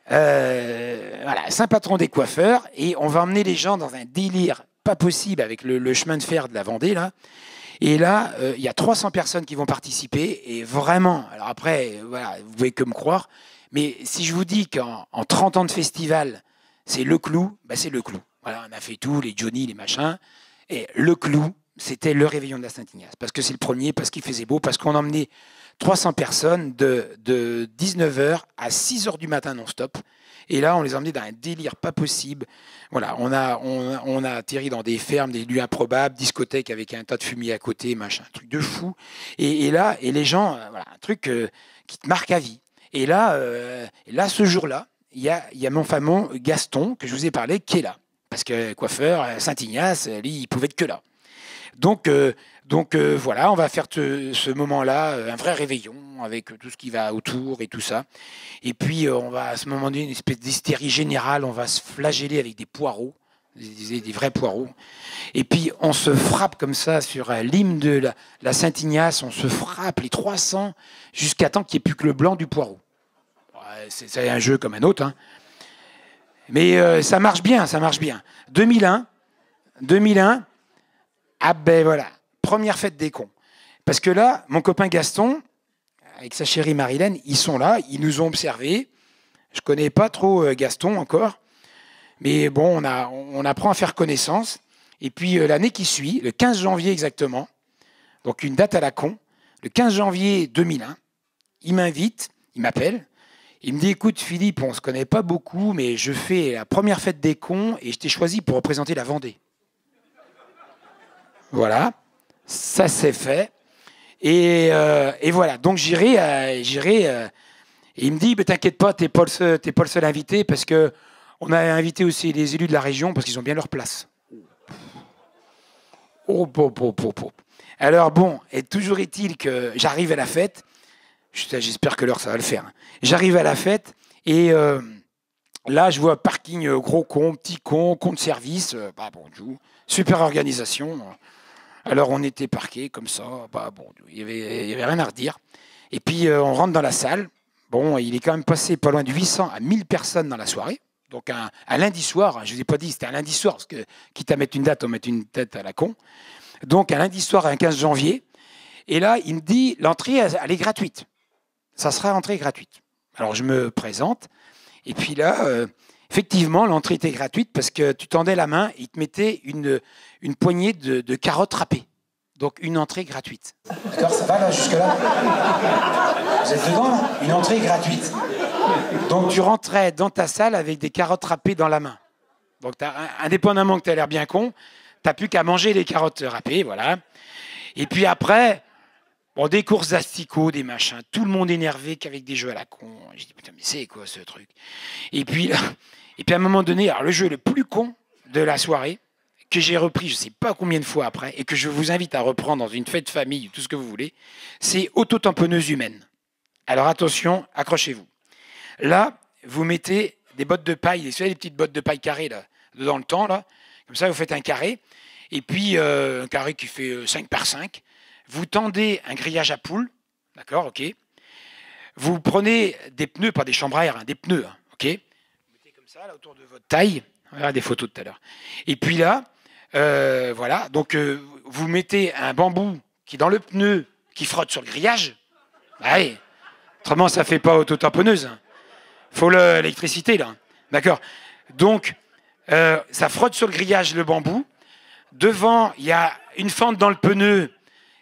voilà, saint patron des coiffeurs, et on va emmener les gens dans un délire pas possible avec le chemin de fer de la Vendée, là. Et là, il y a 300 personnes qui vont participer, et vraiment, alors après, voilà, vous pouvez que me croire, mais si je vous dis qu'en 30 ans de festival, c'est le clou, ben c'est le clou. Voilà, on a fait tout, les Johnny, les machins, et le clou, c'était le Réveillon de la Saint-Ignace, parce que c'est le premier, parce qu'il faisait beau, parce qu'on emmenait 300 personnes de 19h à 6h du matin non-stop. Et là, on les a emmenés dans un délire pas possible. Voilà, on a atterri dans des fermes, des lieux improbables, discothèques avec un tas de fumier à côté, machin, un truc de fou. Et là, et les gens, voilà, un truc qui te marque à vie. Et là, ce jour-là, il y a mon fameux Gaston, que je vous ai parlé, qui est là. Parce que coiffeur, Saint-Ignace, lui, il pouvait être que là. Donc voilà, on va faire ce moment-là, un vrai réveillon avec tout ce qui va autour et tout ça. Et puis on va à ce moment donné, une espèce d'hystérie générale, on va se flageller avec des poireaux, des vrais poireaux. Et puis on se frappe comme ça sur l'hymne de la Saint-Ignace, on se frappe les 300 jusqu'à temps qu'il n'y ait plus que le blanc du poireau. Ouais, c'est un jeu comme un autre, hein. Mais ça marche bien, ça marche bien. 2001, ah ben voilà, première fête des cons. Parce que là, mon copain Gaston, avec sa chérie Marilène, ils sont là, ils nous ont observés. Je ne connais pas trop Gaston encore, mais bon, on apprend à faire connaissance. Et puis l'année qui suit, le 15 janvier exactement, donc une date à la con, le 15 janvier 2001, il m'invite, il m'appelle, il me dit, écoute Philippe, on ne se connaît pas beaucoup, mais je fais la première fête des cons et je t'ai choisi pour représenter la Vendée. Voilà, ça c'est fait. Et voilà, donc j'irai. Et il me dit, mais t'inquiète pas, t'es pas le seul invité, parce que on a invité aussi les élus de la région, parce qu'ils ont bien leur place. Oh. Alors bon, et toujours est-il que j'arrive à la fête. J'espère que l'heure ça va le faire. J'arrive à la fête et là je vois parking gros con, petit con de service. Super organisation. Alors on était parqués comme ça, il y avait rien à redire. Et puis on rentre dans la salle. Bon, il est quand même passé pas loin de 800 à 1000 personnes dans la soirée. Donc un lundi soir, je ne vous ai pas dit, c'était un lundi soir, parce que quitte à mettre une date, on met une tête à la con. Donc un lundi soir, un 15 janvier. Et là, il me dit, l'entrée, elle est gratuite. Ça sera entrée gratuite. Alors je me présente. Et puis là, effectivement, l'entrée était gratuite parce que tu tendais la main et il te mettait une poignée de carottes râpées. Donc une entrée gratuite. D'accord, ça va là, jusque-là? Vous êtes dedans là? Une entrée gratuite. Donc tu rentrais dans ta salle avec des carottes râpées dans la main. Donc, indépendamment que tu as l'air bien con, tu n'as plus qu'à manger les carottes râpées, voilà. Et puis après, bon, des courses d'asticots, des machins, tout le monde énervé qu'avec des jeux à la con. Je dis, putain, mais c'est quoi ce truc? Et puis, à un moment donné, alors le jeu le plus con de la soirée, que j'ai repris je ne sais pas combien de fois après, et que je vous invite à reprendre dans une fête de famille, tout ce que vous voulez, c'est auto-tamponneuse humaine. Alors attention, accrochez-vous. Là, vous mettez des bottes de paille, vous savez, les petites bottes de paille carrées, là, dans le temps, là. Comme ça, vous faites un carré, et puis un carré qui fait 5 par 5. Vous tendez un grillage à poules, d'accord, ok. Vous prenez des pneus, pas des chambres à air, hein, des pneus, hein, ok. Vous mettez comme ça, là, autour de votre taille. On verra des photos tout à l'heure. Et puis là, voilà, donc vous mettez un bambou qui est dans le pneu, qui frotte sur le grillage. Bah oui, autrement, ça ne fait pas auto-tamponneuse. Il faut l'électricité, là. D'accord. Donc, ça frotte sur le grillage, le bambou. Devant, il y a une fente dans le pneu.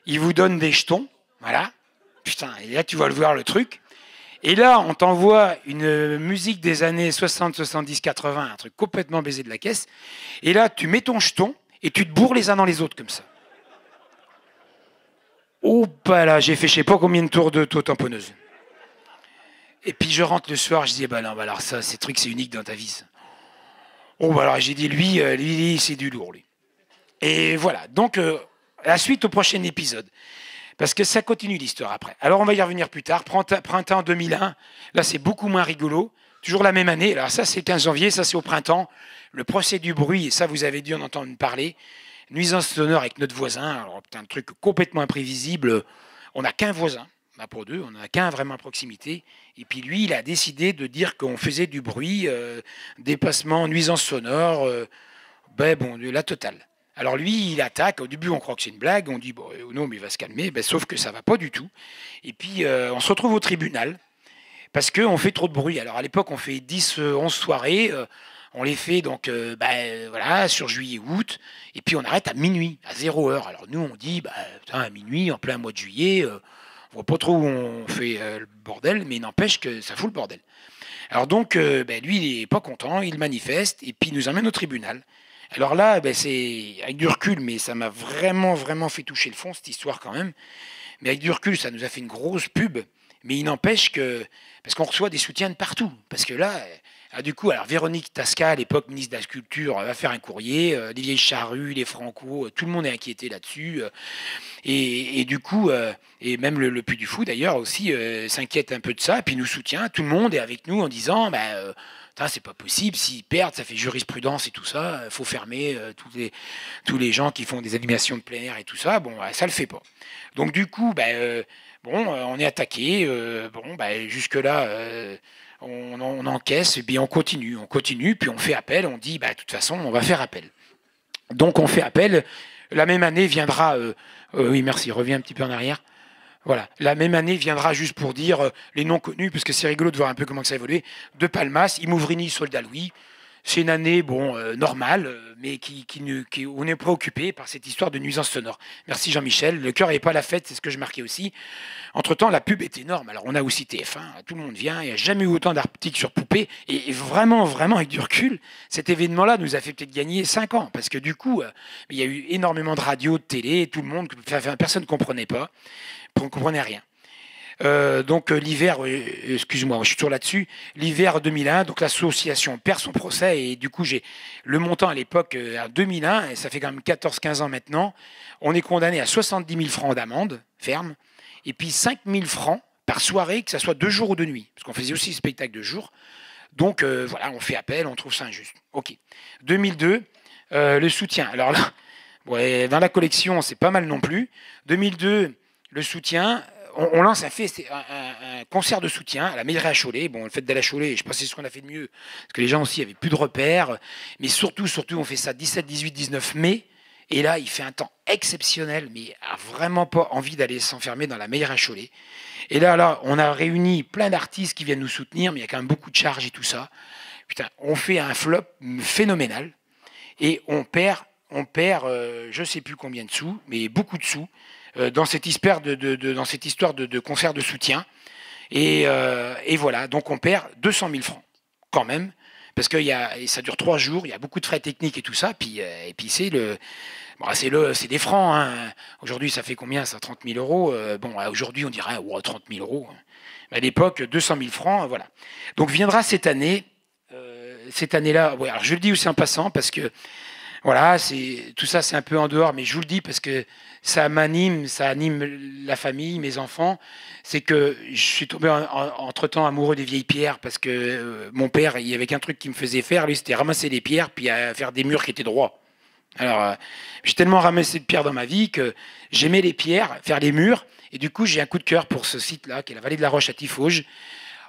Il vous donne des jetons. Voilà. Putain, et là, tu vas le voir, le truc. Et là, on t'envoie une musique des années 60, 70, 80, un truc complètement baisé de la caisse. Et là, tu mets ton jeton et tu te bourres les uns dans les autres, comme ça. Oh, bah là, j'ai fait je sais pas combien de tours d'auto-tamponneuse. Et puis je rentre le soir, je dis, bah non, bah alors ça, ces trucs, c'est unique dans ta vie, ça. Oh, bah alors j'ai dit, lui, c'est du lourd, lui. Et voilà, donc la suite au prochain épisode. Parce que ça continue l'histoire après. Alors on va y revenir plus tard. Printemps 2001, là c'est beaucoup moins rigolo. Toujours la même année. Alors ça c'est 15 janvier, ça c'est au printemps. Le procès du bruit, et ça vous avez dû en entendre parler. Nuisance sonore avec notre voisin. Alors un truc complètement imprévisible. On n'a qu'un voisin, pour deux, on n'a qu'un vraiment à proximité. Et puis lui, il a décidé de dire qu'on faisait du bruit, dépassement, nuisance sonore, la totale. Alors lui, il attaque. Au début, on croit que c'est une blague. On dit, bon, non, mais il va se calmer. Sauf que ça ne va pas du tout. Et puis, on se retrouve au tribunal parce qu'on fait trop de bruit. Alors à l'époque, on fait 10, 11 soirées. On les fait donc voilà, sur juillet-août. Et puis, on arrête à minuit, à 0 heure. Alors nous, on dit, putain, à minuit, en plein mois de juillet, on ne voit pas trop où on fait le bordel, mais il n'empêche que ça fout le bordel. Alors donc, lui, il n'est pas content. Il manifeste et puis il nous emmène au tribunal. Alors là, c'est avec du recul, mais ça m'a vraiment, vraiment fait toucher le fond, cette histoire quand même. Mais avec du recul, ça nous a fait une grosse pub. Mais il n'empêche que... Parce qu'on reçoit des soutiens de partout. Parce que là, du coup, alors Véronique Tasca, à l'époque ministre de la Culture, va faire un courrier. Les vieilles charrues, les Franco, tout le monde est inquiété là-dessus. Et du coup, et même le Puy du Fou d'ailleurs aussi s'inquiète un peu de ça. Et puis nous soutient. Tout le monde est avec nous en disant... c'est pas possible, s'ils perdent, ça fait jurisprudence et tout ça, il faut fermer tous les gens qui font des animations de plein air et tout ça, ça le fait pas. Donc du coup, on est attaqué, jusque-là, on encaisse, et puis on continue, puis on fait appel, on dit, de toute façon, on va faire appel. Donc on fait appel, la même année viendra, oui merci, reviens un petit peu en arrière. Voilà. La même année viendra, juste pour dire les noms connus, parce que c'est rigolo de voir un peu comment ça a évolué, de Palmas, Imouvrini, Soldat Louis. C'est une année normale, mais on est préoccupé par cette histoire de nuisance sonore. Merci Jean-Michel. Le cœur n'est pas la fête, c'est ce que je marquais aussi. Entre-temps, la pub est énorme. Alors on a aussi TF1, tout le monde vient, il n'y a jamais eu autant d'articles sur Poupée. Et vraiment, vraiment, avec du recul, cet événement-là nous a fait peut-être gagner 5 ans, parce que du coup, il y a eu énormément de radio, de télé, tout le monde, personne ne comprenait pas. On ne comprenait rien. Donc l'hiver, excuse-moi, je suis toujours là-dessus, l'hiver 2001, donc l'association perd son procès et du coup j'ai le montant à l'époque, en 2001, et ça fait quand même 14-15 ans maintenant, on est condamné à 70 000 francs d'amende ferme et puis 5 000 francs par soirée, que ce soit 2 jours ou 2 nuits, parce qu'on faisait aussi spectacle de jour. Donc voilà, on fait appel, on trouve ça injuste. Ok. 2002, le soutien. Alors là, dans la collection, c'est pas mal non plus. 2002, le soutien, on lance un concert de soutien à la mairie à Cholet. Bon, le fait d'aller à Cholet, je pense que c'est ce qu'on a fait de mieux, parce que les gens aussi avaient plus de repères. Mais surtout, on fait ça 17, 18, 19 mai. Et là, il fait un temps exceptionnel, mais a vraiment pas envie d'aller s'enfermer dans la mairie à Cholet. Et là, on a réuni plein d'artistes qui viennent nous soutenir, mais il y a quand même beaucoup de charges et tout ça. Putain, on fait un flop phénoménal. Et on perd je ne sais plus combien de sous, mais beaucoup de sous, dans cette histoire de concert de soutien. Et voilà, donc on perd 200 000 francs, quand même, parce que et ça dure 3 jours, il y a beaucoup de frais techniques et tout ça, et puis c'est c'est des francs. Hein. Aujourd'hui, ça fait combien ça? 30 000 euros. Bon, aujourd'hui, on dirait 30 000 euros. À l'époque, 200 000 francs, voilà. Donc viendra cette année-là. Ouais, alors je le dis aussi en passant parce que voilà, tout ça, c'est un peu en dehors, mais je vous le dis parce que ça anime la famille, mes enfants. C'est que je suis tombé entre-temps amoureux des vieilles pierres parce que mon père, il y avait qu'un truc qui me faisait faire, lui, c'était ramasser les pierres puis faire des murs qui étaient droits. Alors, j'ai tellement ramassé de pierres dans ma vie que j'aimais les pierres, faire les murs, et du coup, j'ai un coup de cœur pour ce site-là, qui est la vallée de la Roche à Tiffauges.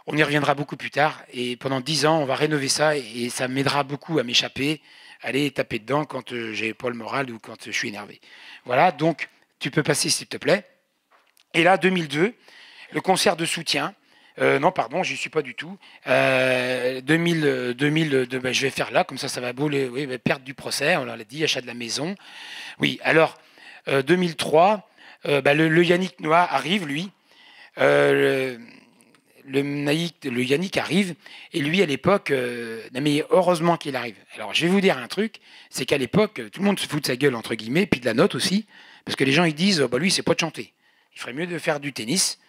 On y reviendra beaucoup plus tard, et pendant 10 ans, on va rénover ça, et ça m'aidera beaucoup à m'échapper, aller taper dedans quand j'ai pas le moral ou quand je suis énervé. Voilà, donc, tu peux passer, s'il te plaît. Et là, 2002, le concert de soutien. Non, pardon, j'y suis pas du tout. 2002, je vais faire là, comme ça va bouler. Oui, perte du procès, on l'a dit, achat de la maison. Oui, alors, 2003, le Yannick Noah arrive, lui. Le Yannick arrive, et lui, à l'époque, mais heureusement qu'il arrive. Alors, je vais vous dire un truc, c'est qu'à l'époque, tout le monde se fout de sa gueule, entre guillemets, puis de la note aussi, parce que les gens, ils disent, lui, c'est pas de chanter. Il ferait mieux de faire du tennis.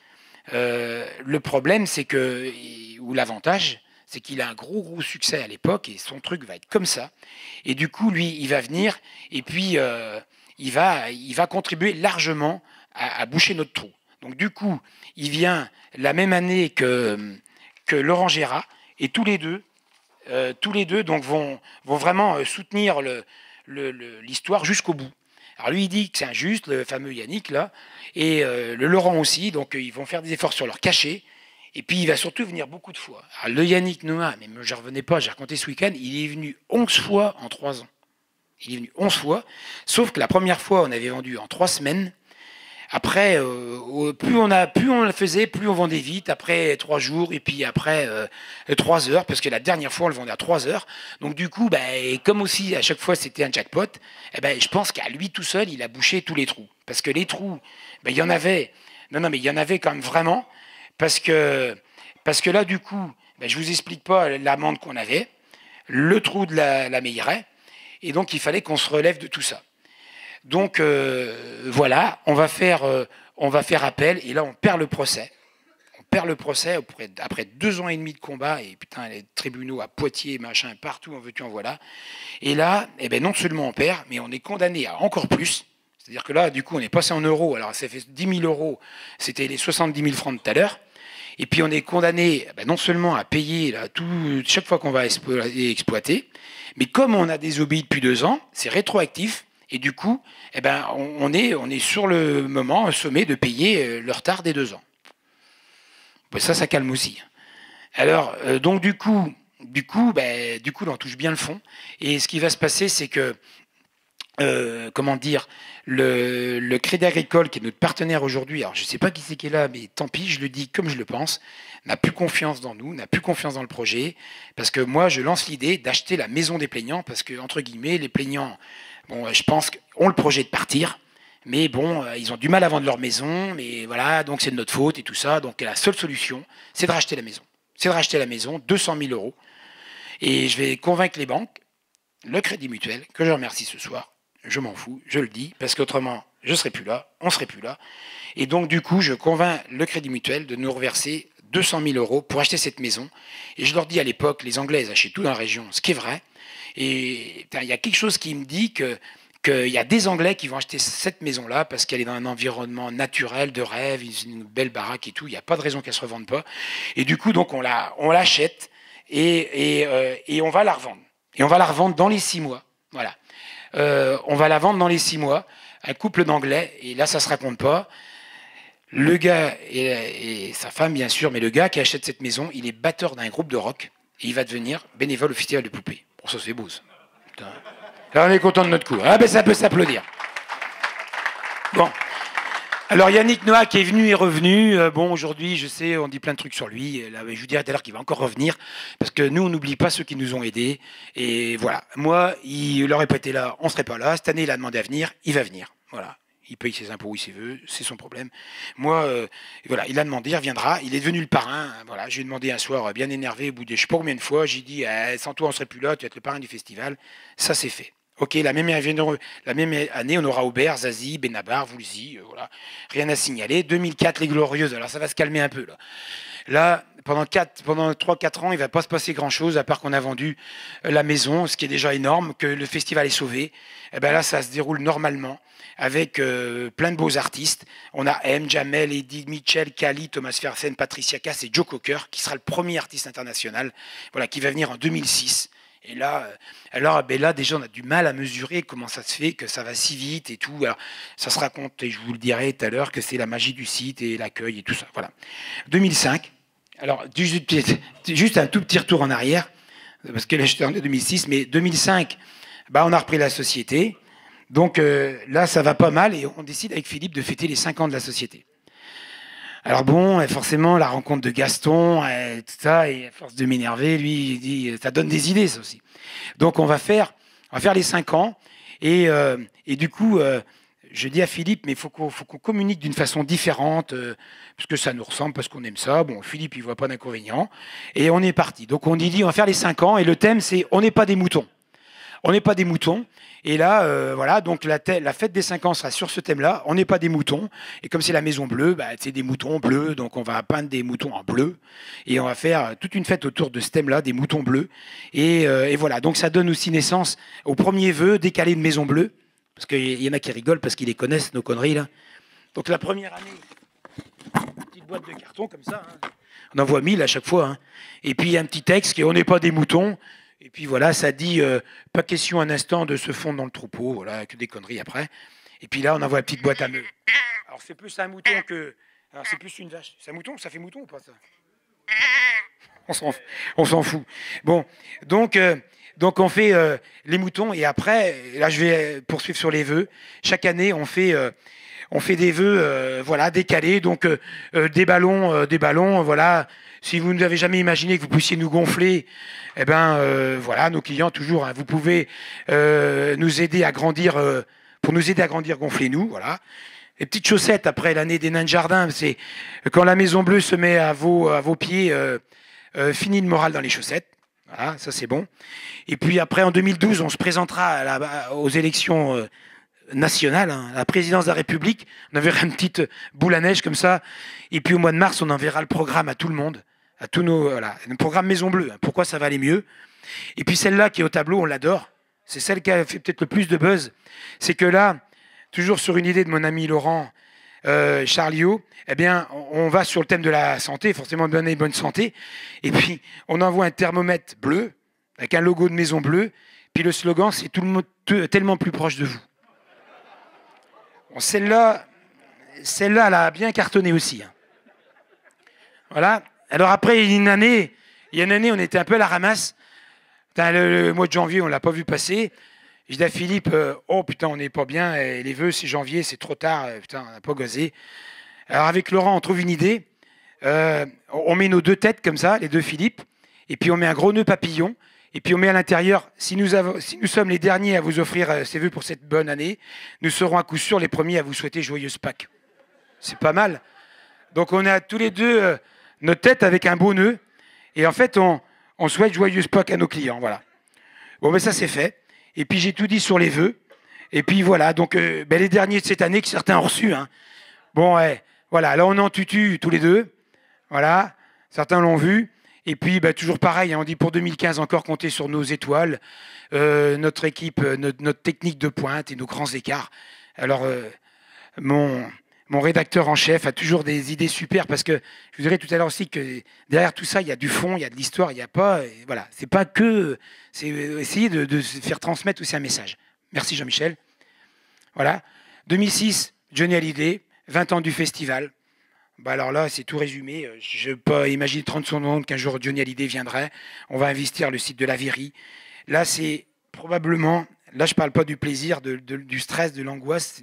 Le problème, c'est que, ou l'avantage, c'est qu'il a un gros succès à l'époque et son truc va être comme ça. Et du coup, lui, il va venir et puis il va contribuer largement à boucher notre trou. Donc du coup, il vient la même année que Laurent Gérard et tous les deux donc vont vraiment soutenir l'histoire jusqu'au bout. Alors lui, il dit que c'est injuste, le fameux Yannick, là, et le Laurent aussi, donc ils vont faire des efforts sur leur cachet, et puis il va surtout venir beaucoup de fois. Alors, le Yannick Noah, mais je ne revenais pas, j'ai raconté ce week-end, il est venu 11 fois en 3 ans. Il est venu 11 fois, sauf que la première fois, on avait vendu en 3 semaines. Après, plus on le faisait, plus on vendait vite. Après 3 jours, et puis après 3 heures, parce que la dernière fois, on le vendait à 3 heures. Donc du coup, comme aussi à chaque fois c'était un jackpot, je pense qu'à lui tout seul, il a bouché tous les trous. Parce que les trous, il y en avait. Non, mais il y en avait quand même vraiment. Parce que là, du coup, je vous explique pas l'amende qu'on avait, le trou de la Meilleraie, et donc il fallait qu'on se relève de tout ça. Donc voilà, on va faire appel, et là on perd le procès. On perd le procès après 2 ans et demi de combat, et putain, les tribunaux à Poitiers, machin, partout, en veux-tu, en voilà. Et là, non seulement on perd, mais on est condamné à encore plus. C'est-à-dire que là, du coup, on est passé en euros, alors ça fait 10 000 euros, c'était les 70 000 francs de tout à l'heure. Et puis on est condamné non seulement à payer là, chaque fois qu'on va exploiter, mais comme on a désobéi depuis 2 ans, c'est rétroactif. Et du coup, on est sur le moment sommé de payer le retard des 2 ans. Ça calme aussi. Alors, donc du coup, on touche bien le fond. Et ce qui va se passer, c'est que, comment dire, le Crédit Agricole, qui est notre partenaire aujourd'hui, alors je ne sais pas qui c'est qui est là, mais tant pis, je le dis comme je le pense, n'a plus confiance dans nous, n'a plus confiance dans le projet, parce que moi, je lance l'idée d'acheter la maison des plaignants, parce que, entre guillemets, les plaignants, je pense qu'ils ont le projet de partir, mais ils ont du mal à vendre leur maison, mais voilà, donc c'est de notre faute et tout ça. Donc la seule solution, c'est de racheter la maison. C'est de racheter la maison, 200 000 euros. Et je vais convaincre les banques, le Crédit Mutuel, que je remercie ce soir, je m'en fous, je le dis, parce qu'autrement, je ne serai plus là, on ne serait plus là. Et donc du coup, je convainc le Crédit Mutuel de nous reverser 200 000 euros pour acheter cette maison. Et je leur dis à l'époque, les Anglais achètent tout dans la région, ce qui est vrai. Et il y a quelque chose qui me dit qu'il y a des Anglais qui vont acheter cette maison-là parce qu'elle est dans un environnement naturel, de rêve, une belle baraque et tout. Il n'y a pas de raison qu'elle ne se revende pas. Et du coup, donc, on l'achète et on va la revendre. Et on va la revendre dans les 6 mois. Voilà. On va la vendre dans les 6 mois. Un couple d'Anglais, et là, ça ne se raconte pas. Le gars et sa femme, bien sûr, mais le gars qui achète cette maison, il est batteur d'un groupe de rock et il va devenir bénévole au Festival de Poupées. Bon, ça, c'est beau, ça. Putain. Là, on est content de notre coup. Ah, ça peut s'applaudir. Bon. Alors, Yannick Noah qui est venu et revenu. Aujourd'hui, je sais, on dit plein de trucs sur lui. Là, je vous dirai tout à l'heure qu'il va encore revenir. Parce que nous, on n'oublie pas ceux qui nous ont aidés. Et voilà. Moi, il n'aurait pas été là, on ne serait pas là. Cette année, il a demandé à venir. Il va venir. Voilà. il paye ses impôts où il veut, c'est son problème. Moi, voilà, il a demandé, il reviendra, il est devenu le parrain. Voilà, j'ai demandé un soir, bien énervé, au bout de je sais pas combien de fois, j'ai dit, sans toi on serait plus là, tu vas être le parrain du festival. Ça c'est fait. Ok, la même année, on aura Aubert, Zazie, Benabar, Woolsey, voilà. Rien à signaler. 2004, les Glorieuses, alors ça va se calmer un peu là. Là, pendant 3-4 ans, il ne va pas se passer grand-chose, à part qu'on a vendu la maison, ce qui est déjà énorme, que le festival est sauvé. Et ben là, ça se déroule normalement, avec plein de beaux artistes. On a M, Jamel, Eddie Mitchell, Kali, Thomas Fersen, Patricia Cass et Joe Cocker, qui sera le premier artiste international, voilà, qui va venir en 2006. Et là, là, déjà, on a du mal à mesurer comment ça se fait, que ça va si vite et tout. Alors, ça se raconte, et je vous le dirai tout à l'heure, que c'est la magie du site et l'accueil et tout ça. Voilà. 2005. Alors, juste un tout petit retour en arrière, parce que là, j'étais en 2006, mais 2005, bah, on a repris la société. Donc là, ça va pas mal et on décide avec Philippe de fêter les 5 ans de la société. Alors bon, forcément, la rencontre de Gaston, tout ça, et à force de m'énerver, lui, il dit, ça donne des idées, ça aussi. Donc on va faire les 5 ans, et du coup, je dis à Philippe, mais il faut qu'on communique d'une façon différente, parce que ça nous ressemble, parce qu'on aime ça. Bon, Philippe, il voit pas d'inconvénient, et on est parti. Donc on dit, on va faire les 5 ans, et le thème, c'est « On n'est pas des moutons ». On n'est pas des moutons. Et là, voilà, donc la fête des 5 ans sera sur ce thème-là. On n'est pas des moutons. Et comme c'est la Maison Bleue, bah, c'est des moutons bleus. Donc on va peindre des moutons en bleu. Et on va faire toute une fête autour de ce thème-là, des moutons bleus. Et voilà, donc ça donne aussi naissance au premier vœu décalé de Maison Bleue. Parce qu'il y en a qui rigolent parce qu'ils les connaissent, nos conneries, là. Donc la première année, une petite boîte de carton comme ça. Hein. On en voit 1000 à chaque fois. Hein. Et puis il y a un petit texte qui est « On n'est pas des moutons ». Et puis voilà, ça dit pas question un instant de se fondre dans le troupeau, voilà, que des conneries après. Et puis là, on envoie la petite boîte à meux. Alors c'est plus un mouton que. Alors c'est plus une vache. C'est un mouton? Ça fait mouton ou pas ça? On s'en fout. Bon, donc on fait les moutons et après, là je vais poursuivre sur les vœux. Chaque année, on fait des vœux, voilà, décalés. Donc des ballons, voilà. Si vous n'avez jamais imaginé que vous puissiez nous gonfler, eh ben voilà, nos clients toujours. Hein, vous pouvez nous aider à grandir. Pour nous aider à grandir, gonflez-nous, voilà. Les petites chaussettes après l'année des nains de jardin, c'est quand la Maison Bleue se met à vos pieds, fini le moral dans les chaussettes. Voilà, ça c'est bon. Et puis après, en 2012, on se présentera aux élections nationales, hein, à la présidence de la République. On enverra une petite boule à neige comme ça. Et puis au mois de mars, on enverra le programme à tout le monde, à tous nos, voilà, le programme Maison Bleue. Hein, pourquoi ça va aller mieux? Et puis celle-là qui est au tableau, on l'adore. C'est celle qui a fait peut-être le plus de buzz. C'est que là, toujours sur une idée de mon ami Laurent Charliot, eh bien, on va sur le thème de la santé, forcément bonne santé. Et puis, on envoie un thermomètre bleu, avec un logo de Maison Bleue. Puis le slogan, c'est tout le monde tellement plus proche de vous. Bon, celle-là, elle a bien cartonné aussi. Hein. Voilà. Alors après, il y a une année, on était un peu à la ramasse. Le mois de janvier, on ne l'a pas vu passer. Je dis à Philippe, oh putain, on n'est pas bien, les vœux, c'est janvier, c'est trop tard, putain, on n'a pas gazé. Alors avec Laurent, on trouve une idée. On met nos deux têtes comme ça, les deux Philippe, et puis on met un gros nœud papillon, et puis on met à l'intérieur, si nous sommes les derniers à vous offrir ces vœux pour cette bonne année, nous serons à coup sûr les premiers à vous souhaiter joyeuse Pâques. C'est pas mal. Donc on a tous les deux notre tête avec un beau nœud, et en fait, on souhaite joyeuse Pâques à nos clients, voilà. Bon, ben ça c'est fait. Et puis j'ai tout dit sur les vœux. Et puis voilà, donc les derniers de cette année que certains ont reçus. Hein. Bon, ouais, voilà, là on est en tutu tous les deux. Voilà, certains l'ont vu. Et puis toujours pareil, hein, on dit pour 2015 encore compter sur nos étoiles, notre équipe, notre technique de pointe et nos grands écarts. Alors mon rédacteur en chef a toujours des idées super parce que je vous dirais tout à l'heure aussi que derrière tout ça, il y a du fond, il y a de l'histoire, il n'y a pas... Voilà, c'est pas que... C'est essayer de faire transmettre aussi un message. Merci Jean-Michel. Voilà. 2006, Johnny Hallyday, 20 ans du festival. Alors là, c'est tout résumé. Je ne peux pas imaginer 30 secondes qu'un jour Johnny Hallyday viendrait. On va investir le site de la Virie. Là, c'est probablement... Là, je ne parle pas du plaisir, du stress, de l'angoisse.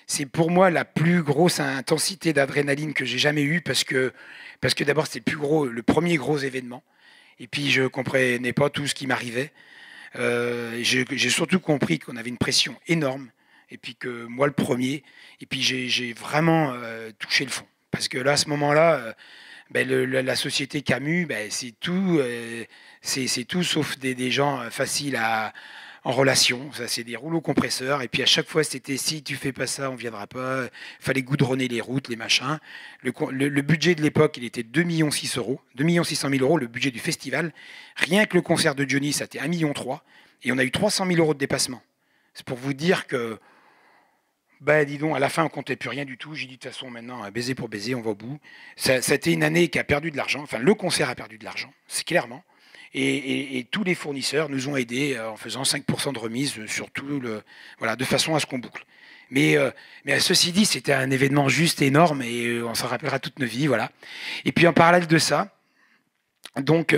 C'est pour moi la plus grosse intensité d'adrénaline que j'ai jamais eue parce que d'abord, c'était le premier gros événement. Et puis, je ne comprenais pas tout ce qui m'arrivait. J'ai surtout compris qu'on avait une pression énorme et puis que moi le premier, et puis j'ai vraiment touché le fond. Parce que là, à ce moment-là, ben, la société Camus, ben, c'est tout sauf des gens faciles en relation. Ça, c'est des rouleaux compresseurs. Et puis à chaque fois, c'était si tu fais pas ça, on viendra pas. Il fallait goudronner les routes, les machins. Le budget de l'époque, il était 2,6 millions €, 2,6 millions le budget du festival. Rien que le concert de Johnny, ça était 1,3 million. Et on a eu 300 000 € de dépassement. C'est pour vous dire que, bah, dis donc, à la fin, on comptait plus rien du tout. J'ai dit, de toute façon, maintenant, baiser pour baiser, on va au bout. Ça a été une année qui a perdu de l'argent. Enfin, le concert a perdu de l'argent, c'est clairement. Et tous les fournisseurs nous ont aidés en faisant 5% de remise sur tout voilà, de façon à ce qu'on boucle. Mais ceci dit, c'était un événement juste énorme et on s'en rappellera toute nos vies, voilà. Et puis en parallèle de ça, donc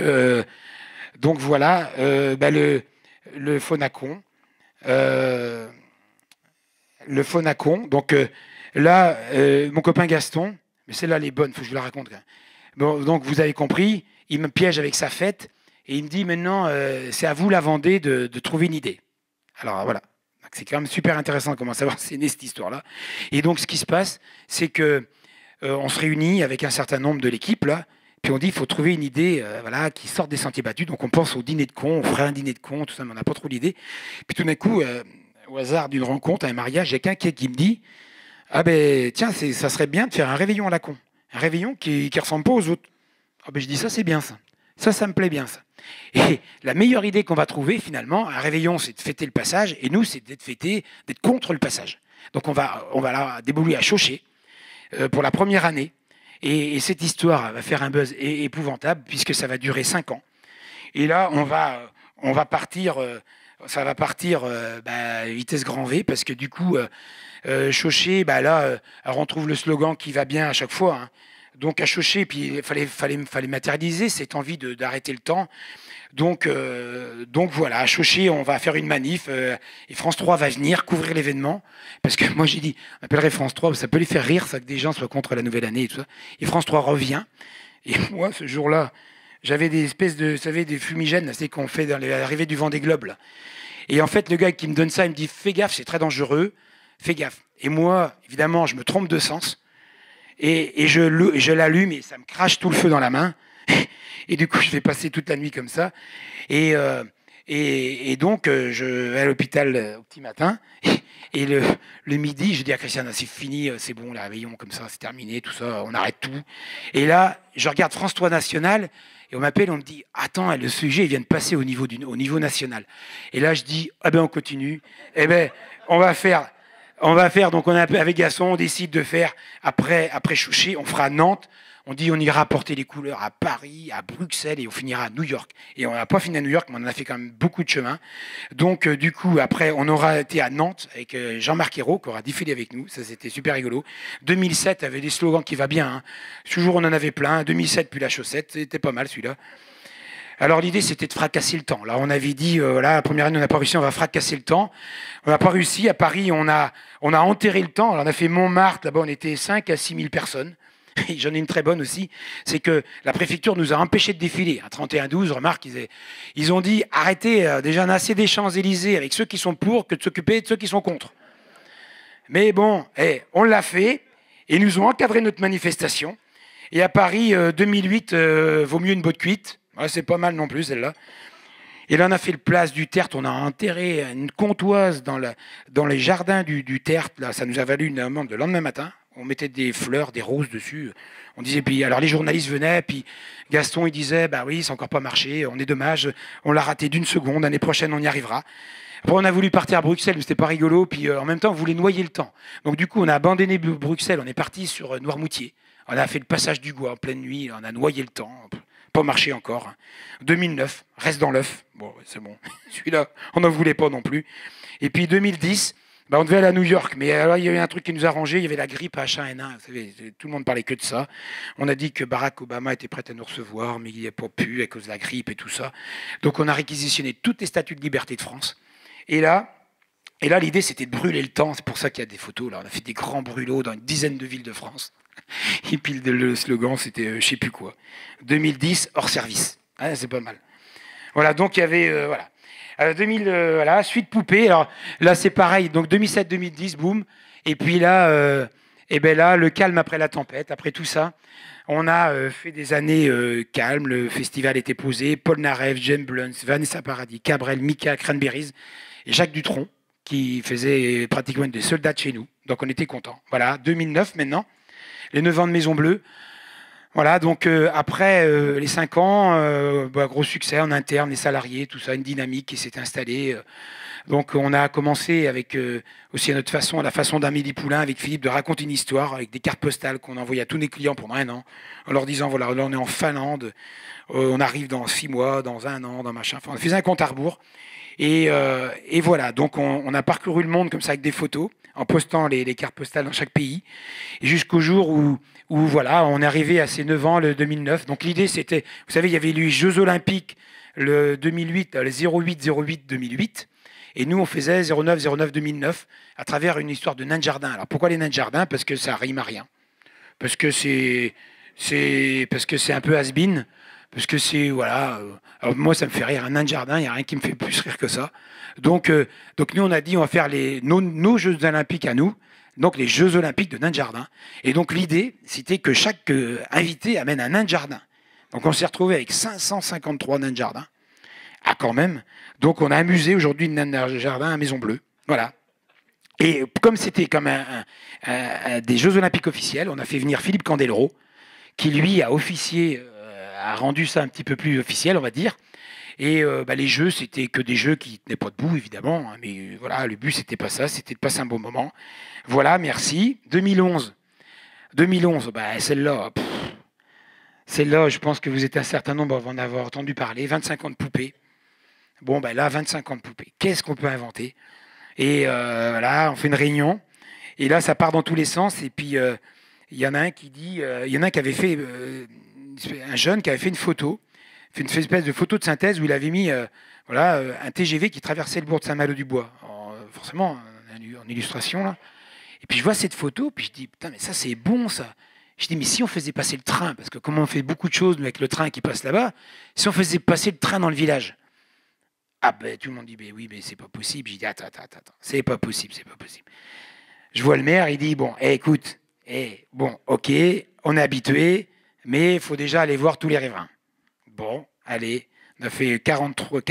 voilà, bah, le Phonacon. Le Phonacon. Donc là, mon copain Gaston, mais celle-là, elle est bonne, il faut que je vous la raconte. Bon, donc vous avez compris, il me piège avec sa fête et il me dit maintenant, c'est à vous la Vendée de trouver une idée. Alors voilà, c'est quand même super intéressant comment savoir c'est né cette histoire-là. Et donc ce qui se passe, c'est que on se réunit avec un certain nombre de l'équipe là. Puis on dit il faut trouver une idée voilà, qui sorte des sentiers battus. Donc on pense au dîner de cons, on ferait un dîner de cons, tout ça, mais on n'a pas trop l'idée. Puis tout d'un coup, au hasard d'une rencontre, à un mariage, il y a quelqu'un qui me dit ah ben tiens, ça serait bien de faire un réveillon à la con. Un réveillon qui ressemble pas aux autres. Ah ben je dis ça c'est bien ça. Ça me plaît bien ça. Et la meilleure idée qu'on va trouver finalement, un réveillon c'est de fêter le passage, et nous c'est d'être contre le passage. Donc on va la débouler à Chauchet pour la première année. Et cette histoire va faire un buzz épouvantable puisque ça va durer 5 ans. Et là, on va partir, ça va partir vitesse grand V parce que du coup, Chauchet, bah là, alors on trouve le slogan qui va bien à chaque fois. Hein. Donc à Chauchet, puis il fallait matérialiser cette envie d'arrêter le temps. Donc voilà, à Chauchet, on va faire une manif et France 3 va venir couvrir l'événement. Parce que moi, j'ai dit, on appellerait France 3, ça peut les faire rire, ça, que des gens soient contre la nouvelle année et tout ça. Et France 3 revient. Et moi, ce jour-là, j'avais des espèces de, vous savez, des fumigènes, c'est qu'on fait dans l'arrivée du Vendée Globe. Là. Et en fait, le gars qui me donne ça, il me dit, fais gaffe, c'est très dangereux, fais gaffe. Et moi, évidemment, je me trompe de sens. Et je l'allume et ça me crache tout le feu dans la main. Et du coup, je vais passer toute la nuit comme ça. Et donc, je vais à l'hôpital au petit matin. Et le midi, je dis à Christiane, c'est fini, c'est bon, la réveillon comme ça, c'est terminé, tout ça, on arrête tout. Et là, je regarde France 3 National, et on m'appelle, on me dit, attends, le sujet, il vient de passer au niveau national. Et là, je dis, ah ben, on continue. Eh ben, on va faire, donc on a avec Gaston, on décide de faire, après Chauchet, on fera Nantes. On dit on ira porter les couleurs à Paris, à Bruxelles et on finira à New York. Et on n'a pas fini à New York, mais on en a fait quand même beaucoup de chemin. Donc du coup, après, on aura été à Nantes avec Jean-Marc Ayrault qui aura défilé avec nous. Ça, c'était super rigolo. 2007 avait des slogans qui va bien. Hein. Toujours, on en avait plein. 2007, puis la chaussette. C'était pas mal celui-là. Alors l'idée, c'était de fracasser le temps. Là, on avait dit, voilà, la première année, on n'a pas réussi, on va fracasser le temps. On n'a pas réussi. À Paris, on a enterré le temps. Alors, on a fait Montmartre. Là-bas, on était 5 à 6 000 personnes. J'en ai une très bonne aussi, c'est que la préfecture nous a empêchés de défiler. À 31-12, remarque, ils ont dit arrêtez, déjà on a assez des Champs-Élysées avec ceux qui sont pour que de s'occuper de ceux qui sont contre. Mais bon, on l'a fait, et ils nous ont encadré notre manifestation. Et à Paris, 2008, vaut mieux une botte cuite. Ouais, c'est pas mal non plus celle-là. Et là, on a fait le place du Tertre, on a enterré une comptoise dans les jardins du Tertre. Là, ça nous a valu une amende le lendemain matin. On mettait des fleurs, des roses dessus. On disait, puis alors les journalistes venaient, puis Gaston il disait, bah oui, c'est encore pas marché, on est dommage, on l'a raté d'une seconde, l'année prochaine on y arrivera. Après on a voulu partir à Bruxelles, mais c'était pas rigolo, puis en même temps on voulait noyer le temps. Donc du coup on a abandonné Bruxelles, on est parti sur Noirmoutier. On a fait le passage du Gois en pleine nuit, on a noyé le temps, pas marché encore. 2009, reste dans l'œuf, bon c'est bon, celui-là on n'en voulait pas non plus. Et puis 2010, on devait aller à New York, mais alors il y avait un truc qui nous arrangeait, il y avait la grippe H1N1, vous savez, tout le monde parlait que de ça. On a dit que Barack Obama était prêt à nous recevoir, mais il n'y a pas pu à cause de la grippe et tout ça. Donc on a réquisitionné toutes les statues de liberté de France. Et là l'idée c'était de brûler le temps, c'est pour ça qu'il y a des photos. Là, on a fait des grands brûlots dans une dizaine de villes de France. Et puis le slogan c'était je sais plus quoi. 2010 hors service. Ah, c'est pas mal. Voilà, donc il y avait voilà. Voilà, suite poupée. Alors là, c'est pareil. Donc 2007-2010, boum. Et puis là, et ben là, le calme après la tempête. Après tout ça, on a fait des années calmes. Le festival était posé. Paul Narev, James Blunt, Vanessa Paradis, Cabrel, Mika, Cranberries et Jacques Dutronc, qui faisait pratiquement des soldats de chez nous. Donc on était contents. Voilà, 2009 maintenant. Les 9 ans de Maison Bleue. Voilà, donc après les 5 ans, gros succès en interne, les salariés, tout ça, une dynamique qui s'est installée. Donc on a commencé avec aussi à notre façon, à la façon d'Amélie Poulain, avec Philippe, de raconter une histoire avec des cartes postales qu'on envoyait à tous nos clients pendant 1 an, en leur disant, voilà, là on est en Finlande, on arrive dans 6 mois, dans 1 an, dans machin. Enfin, on faisait un compte à rebours. Et voilà, donc on a parcouru le monde comme ça avec des photos, en postant les cartes postales dans chaque pays, et jusqu'au jour où voilà, on est arrivé à ces 9 ans, le 2009. Donc l'idée c'était, vous savez, il y avait les Jeux Olympiques le 2008, le 08-08-2008, et nous on faisait 09-09-2009 à travers une histoire de nains de jardin. Alors pourquoi les nains de jardin? Parce que ça rime à rien, parce que parce que c'est un peu has-been. Parce que c'est, voilà. Alors moi, ça me fait rire. Un nain de jardin, il n'y a rien qui me fait plus rire que ça. Donc nous, on a dit, on va faire nos Jeux Olympiques à nous. Donc, les Jeux Olympiques de nains de jardin. Et donc, l'idée, c'était que chaque invité amène un nain de jardin. Donc, on s'est retrouvé avec 553 nains de jardin. Ah, quand même. Donc, on a amusé aujourd'hui une nain de jardin à Maison Bleue. Voilà. Et comme c'était comme des Jeux Olympiques officiels, on a fait venir Philippe Candeloro, qui, lui, a officié... a rendu ça un petit peu plus officiel, on va dire. Et les jeux, c'était que des jeux qui tenaient pas debout, évidemment. Hein, mais voilà, le but, c'était pas ça, c'était de passer un bon moment. Voilà, merci. 2011, celle-là, je pense que vous êtes un certain nombre à en avoir entendu parler. 25 ans de poupée. Bon, là, 25 ans de poupée. Qu'est-ce qu'on peut inventer? Et voilà, on fait une réunion. Et là, ça part dans tous les sens. Et puis, il y en a un qui dit... Il y en a un qui avait fait... un jeune qui avait fait une photo, une espèce de photo de synthèse où il avait mis un TGV qui traversait le bourg de Saint-Malo-du-Bois, forcément en illustration là. Et puis je vois cette photo, puis je dis putain mais ça c'est bon ça. Je dis mais si on faisait passer le train, parce que comme on fait beaucoup de choses avec le train qui passe là-bas, si on faisait passer le train dans le village. Ah ben tout le monde dit ben oui mais c'est pas possible. Je dis attends, c'est pas possible. Je vois le maire, il dit bon écoute, bon ok, on est habitué. Mais il faut déjà aller voir tous les riverains. Bon, allez, on a fait 43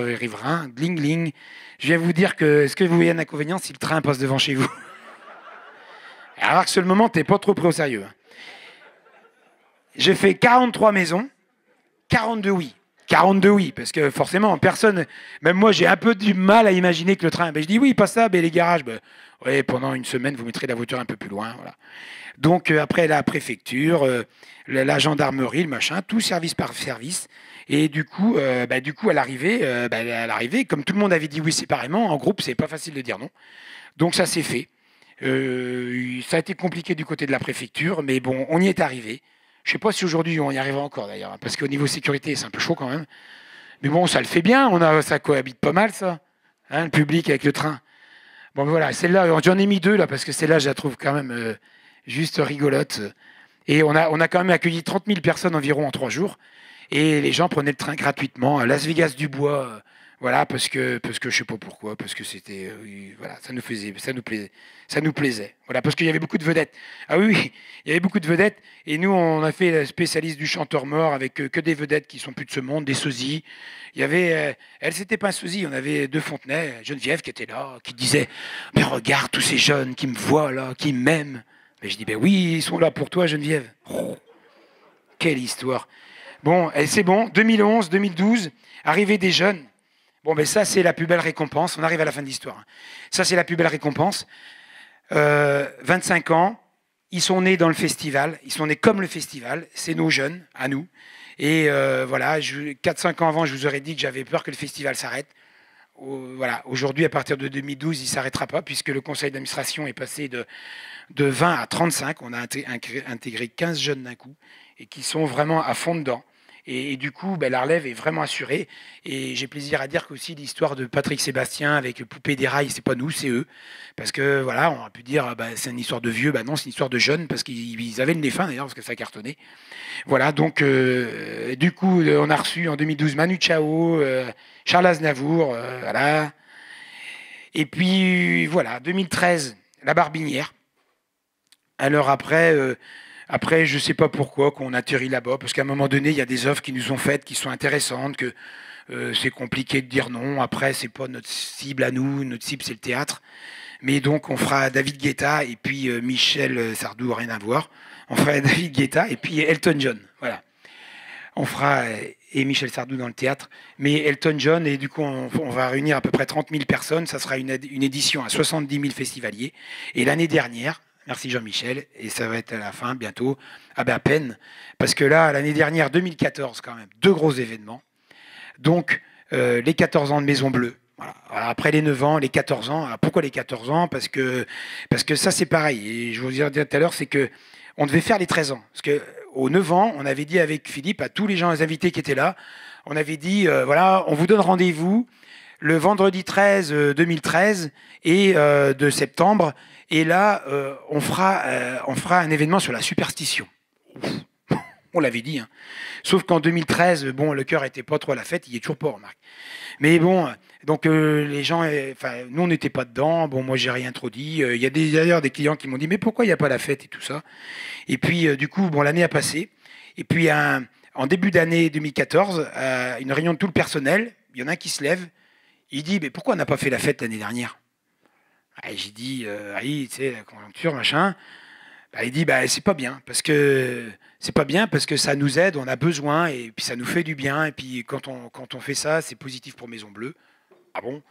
riverains, gling. Je viens vous dire que, est-ce que vous voyez un inconvénient si le train passe devant chez vous? Alors que sur le moment, tu n'es pas trop pris au sérieux. J'ai fait 43 maisons, 42 oui. 42 oui, parce que forcément, personne, même moi, j'ai un peu du mal à imaginer que le train, je dis oui, pas ça, les garages, pendant une semaine, vous mettrez la voiture un peu plus loin, voilà. Donc après la préfecture, la gendarmerie, le machin, tout service par service. Et du coup, à l'arrivée, comme tout le monde avait dit oui séparément, en groupe, c'est pas facile de dire non. Donc ça s'est fait. Ça a été compliqué du côté de la préfecture, mais bon, on y est arrivé. Je ne sais pas si aujourd'hui on y arrivera encore d'ailleurs, parce qu'au niveau sécurité, c'est un peu chaud quand même. Mais bon, ça le fait bien, ça cohabite pas mal ça, hein, le public avec le train. Bon voilà, celle-là, j'en ai mis 2 là, parce que celle-là, je la trouve quand même juste rigolote. Et on a quand même accueilli 30 000 personnes environ en 3 jours. Et les gens prenaient le train gratuitement à Las Vegas du Bois. Voilà, parce que je sais pas pourquoi, parce que c'était, voilà, ça nous plaisait. Voilà, parce qu'il y avait beaucoup de vedettes. Ah oui, il y avait beaucoup de vedettes. Et nous, on a fait la spécialiste du chanteur mort avec que des vedettes qui sont plus de ce monde, des sosies. Il y avait, elle, c'était pas un sosie, on avait 2 Fontenay, Geneviève qui était là, qui disait, mais regarde tous ces jeunes qui me voient là, qui m'aiment. Mais je dis, ben oui, ils sont là pour toi, Geneviève. Oh, quelle histoire. Bon, et c'est bon, 2011, 2012, arrivée des jeunes. Bon, ben ça, c'est la plus belle récompense. On arrive à la fin de l'histoire. Ça, c'est la plus belle récompense. 25 ans, ils sont nés dans le festival. Ils sont nés comme le festival. C'est nos jeunes, à nous. Et voilà, 4-5 ans avant, je vous aurais dit que j'avais peur que le festival s'arrête. Voilà, aujourd'hui, à partir de 2012, il ne s'arrêtera pas, puisque le conseil d'administration est passé de 20 à 35. On a intégré 15 jeunes d'un coup, et qui sont vraiment à fond dedans. Et du coup, ben, la relève est vraiment assurée. Et j'ai plaisir à dire qu'aussi l'histoire de Patrick Sébastien avec Poupée des Rails, c'est pas nous, c'est eux. Parce que voilà, on aurait pu dire ah, ben, c'est une histoire de vieux. Ben non, c'est une histoire de jeunes parce qu'ils avaient le nez fin d'ailleurs parce que ça cartonnait. Voilà, donc du coup, on a reçu en 2012 Manu Chao, Charles Aznavour, voilà. Et puis voilà, 2013, La Barbinière. Alors après, je ne sais pas pourquoi qu'on atterrit là-bas, parce qu'à un moment donné, il y a des offres qui nous sont faites, qui sont intéressantes, que c'est compliqué de dire non. Après, c'est pas notre cible à nous, notre cible c'est le théâtre. Mais donc, on fera David Guetta et puis Michel Sardou, rien à voir. On fera David Guetta et puis Elton John, voilà. On fera et Michel Sardou dans le théâtre, mais Elton John, et du coup, on va réunir à peu près 30 000 personnes. Ça sera une édition à 70 000 festivaliers. Et l'année dernière, merci Jean-Michel, et ça va être à la fin bientôt, ah ben à peine, parce que là, l'année dernière, 2014 quand même, deux gros événements. Donc, les 14 ans de Maison Bleue. Voilà. Alors, après les 9 ans, les 14 ans. Alors, pourquoi les 14 ans parce que ça, c'est pareil. Et je vous disais tout à l'heure, c'est que on devait faire les 13 ans. Parce que aux 9 ans, on avait dit avec Philippe, à tous les gens, les invités qui étaient là, on avait dit, voilà, on vous donne rendez-vous le vendredi 13 2013 et de septembre. Et là, on fera un événement sur la superstition. On l'avait dit. Hein. Sauf qu'en 2013, bon, le cœur était pas trop à la fête, il est toujours pas, remarque. Mais bon, donc les gens, enfin, nous on n'était pas dedans. Bon, moi j'ai rien trop dit. Il y a d'ailleurs des clients qui m'ont dit, mais pourquoi il n'y a pas la fête et tout ça. Et puis du coup, bon, l'année a passé. Et puis en début d'année 2014, une réunion de tout le personnel, il y en a un qui se lève. Il dit, mais pourquoi on n'a pas fait la fête l'année dernière? J'ai dit, tu sais, la conjoncture, machin. Il dit, c'est pas bien, parce que ça nous aide, on a besoin, et puis ça nous fait du bien, et puis quand on fait ça, c'est positif pour Maison Bleue. Ah bon?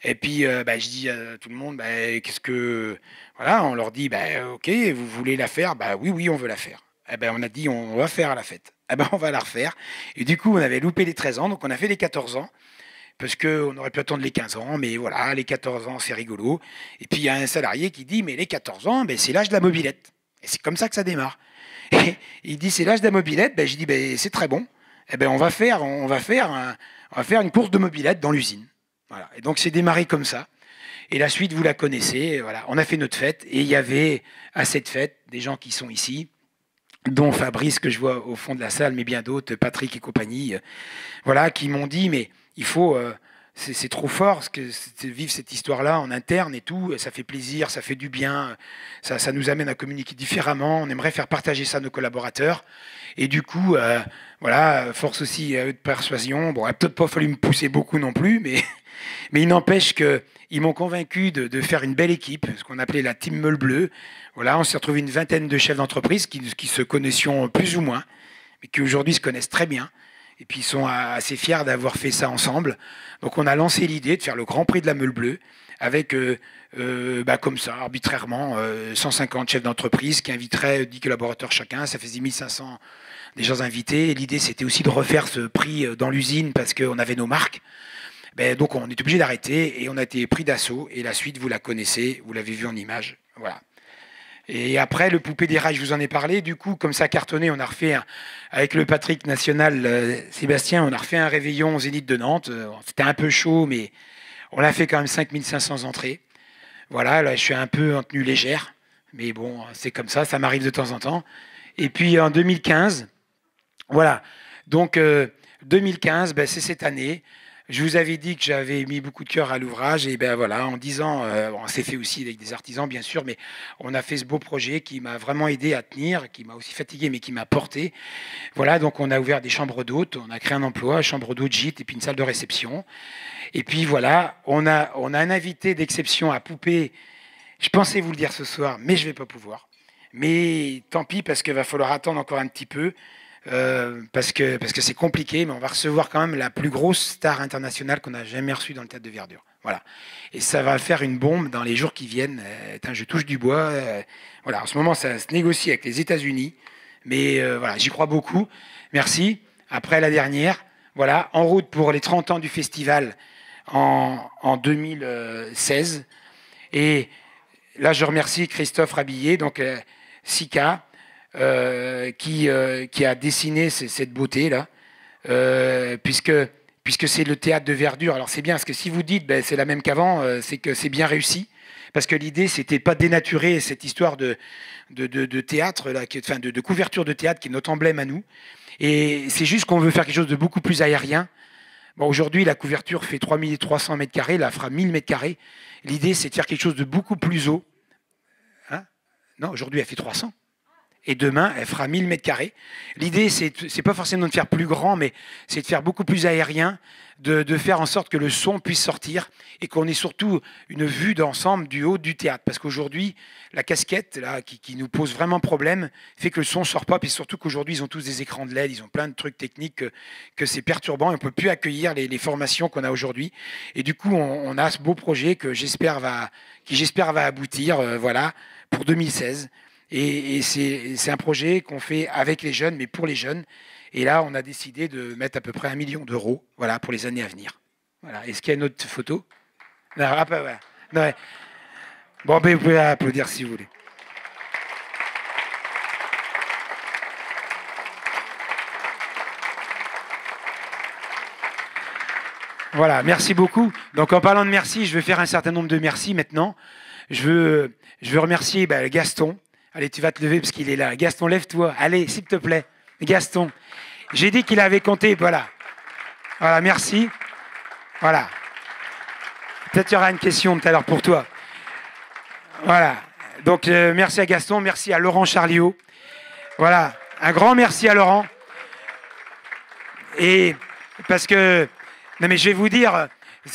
Et puis je dis à tout le monde, qu'est-ce que... Voilà, on leur dit, ok, vous voulez la faire? Oui, oui, on veut la faire. On a dit, on va faire la fête. On va la refaire. Et du coup, on avait loupé les 13 ans, donc on a fait les 14 ans. Parce qu'on aurait pu attendre les 15 ans, mais voilà, les 14 ans, c'est rigolo. Et puis il y a un salarié qui dit, mais les 14 ans, c'est l'âge de la mobilette. Et c'est comme ça que ça démarre. Et il dit, c'est l'âge de la mobilette. Je dis, c'est très bon. On va faire une course de mobilette dans l'usine. Voilà. Et donc c'est démarré comme ça. Et la suite, vous la connaissez. Voilà. On a fait notre fête. Et il y avait à cette fête des gens qui sont ici, dont Fabrice, que je vois au fond de la salle, mais bien d'autres, Patrick et compagnie, voilà, qui m'ont dit, mais il faut... c'est trop fort vivre cette histoire-là en interne et tout. Ça fait plaisir, ça fait du bien, ça nous amène à communiquer différemment. On aimerait faire partager ça à nos collaborateurs. Et du coup, voilà, force aussi à eux de persuasion. Bon, il n'a peut-être pas fallu me pousser beaucoup non plus, mais il n'empêche qu'ils m'ont convaincu de faire une belle équipe, ce qu'on appelait la Team Meule Bleue. Voilà, on s'est retrouvé une vingtaine de chefs d'entreprise qui se connaissions plus ou moins, mais qui aujourd'hui se connaissent très bien. Et puis ils sont assez fiers d'avoir fait ça ensemble. Donc on a lancé l'idée de faire le Grand Prix de la Meule Bleue avec, comme ça, arbitrairement, 150 chefs d'entreprise qui inviteraient 10 collaborateurs chacun. Ça faisait 1500 des gens invités. Et l'idée, c'était aussi de refaire ce prix dans l'usine parce qu'on avait nos marques. Donc on est obligé d'arrêter et on a été pris d'assaut. Et la suite, vous la connaissez, vous l'avez vu en image. Voilà. Et après, le Poupée des Rails, je vous en ai parlé. Du coup, comme ça cartonné, on a refait, avec le Patrick National Sébastien, on a refait un réveillon au Zénith de Nantes. C'était un peu chaud, mais on a fait quand même 5500 entrées. Voilà, là, je suis un peu en tenue légère. Mais bon, c'est comme ça m'arrive de temps en temps. Et puis en 2015, voilà. Donc 2015, c'est cette année. Je vous avais dit que j'avais mis beaucoup de cœur à l'ouvrage et voilà, en 10 ans, on s'est fait aussi avec des artisans bien sûr, mais on a fait ce beau projet qui m'a vraiment aidé à tenir, qui m'a aussi fatigué mais qui m'a porté. Voilà, donc on a ouvert des chambres d'hôtes, on a créé un emploi, chambre d'hôtes, gîte et puis une salle de réception. Et puis voilà, on a un invité d'exception à Poupée. Je pensais vous le dire ce soir, mais je vais pas pouvoir. Mais tant pis parce qu'il va falloir attendre encore un petit peu. Parce que c'est compliqué, mais on va recevoir quand même la plus grosse star internationale qu'on a jamais reçue dans le théâtre de Verdure. Voilà. Et ça va faire une bombe dans les jours qui viennent. Je touche du bois. Voilà. En ce moment, ça se négocie avec les États-Unis, mais voilà, j'y crois beaucoup. Merci. Après la dernière, voilà, en route pour les 30 ans du festival en 2016. Et là, je remercie Christophe Rabillet, donc Sika. Qui a dessiné cette beauté-là. puisque c'est le théâtre de verdure. Alors c'est bien, parce que si vous dites ben, c'est la même qu'avant, c'est que c'est bien réussi. Parce que l'idée, c'était pas de dénaturer cette histoire de théâtre, là, enfin, de couverture de théâtre qui est notre emblème à nous. Et c'est juste qu'on veut faire quelque chose de beaucoup plus aérien. Bon, aujourd'hui, la couverture fait 3300 mètres carrés, là, elle fera 1000 mètres carrés. L'idée, c'est de faire quelque chose de beaucoup plus haut. Hein? Non, aujourd'hui, elle fait 300. Et demain, elle fera 1000 mètres carrés. L'idée, c'est pas forcément de faire plus grand, mais c'est de faire beaucoup plus aérien, de faire en sorte que le son puisse sortir et qu'on ait surtout une vue d'ensemble du haut du théâtre. Parce qu'aujourd'hui, la casquette là, qui nous pose vraiment problème fait que le son ne sort pas. Puis surtout qu'aujourd'hui, ils ont tous des écrans de LED, ils ont plein de trucs techniques que c'est perturbant et on ne peut plus accueillir les formations qu'on a aujourd'hui. Et du coup, on a ce beau projet qui j'espère va aboutir voilà, pour 2016. Et c'est un projet qu'on fait avec les jeunes, mais pour les jeunes. Et là, on a décidé de mettre à peu près 1 million d'euros voilà, pour les années à venir. Voilà. Est-ce qu'il y a une autre photo? Non, ah, bah, voilà. Non, ouais. Bon, ben, vous pouvez applaudir si vous voulez. Voilà, merci beaucoup. Donc en parlant de merci, je vais faire un certain nombre de merci maintenant. Je veux remercier Gaston. Allez, tu vas te lever parce qu'il est là. Gaston, lève-toi. Allez, s'il te plaît. Gaston. J'ai dit qu'il avait compté. Voilà. Voilà, merci. Voilà. Peut-être qu'il y aura une question tout à l'heure pour toi. Voilà. Donc, merci à Gaston. Merci à Laurent Charliot. Voilà. Un grand merci à Laurent. Et parce que... Non, mais je vais vous dire...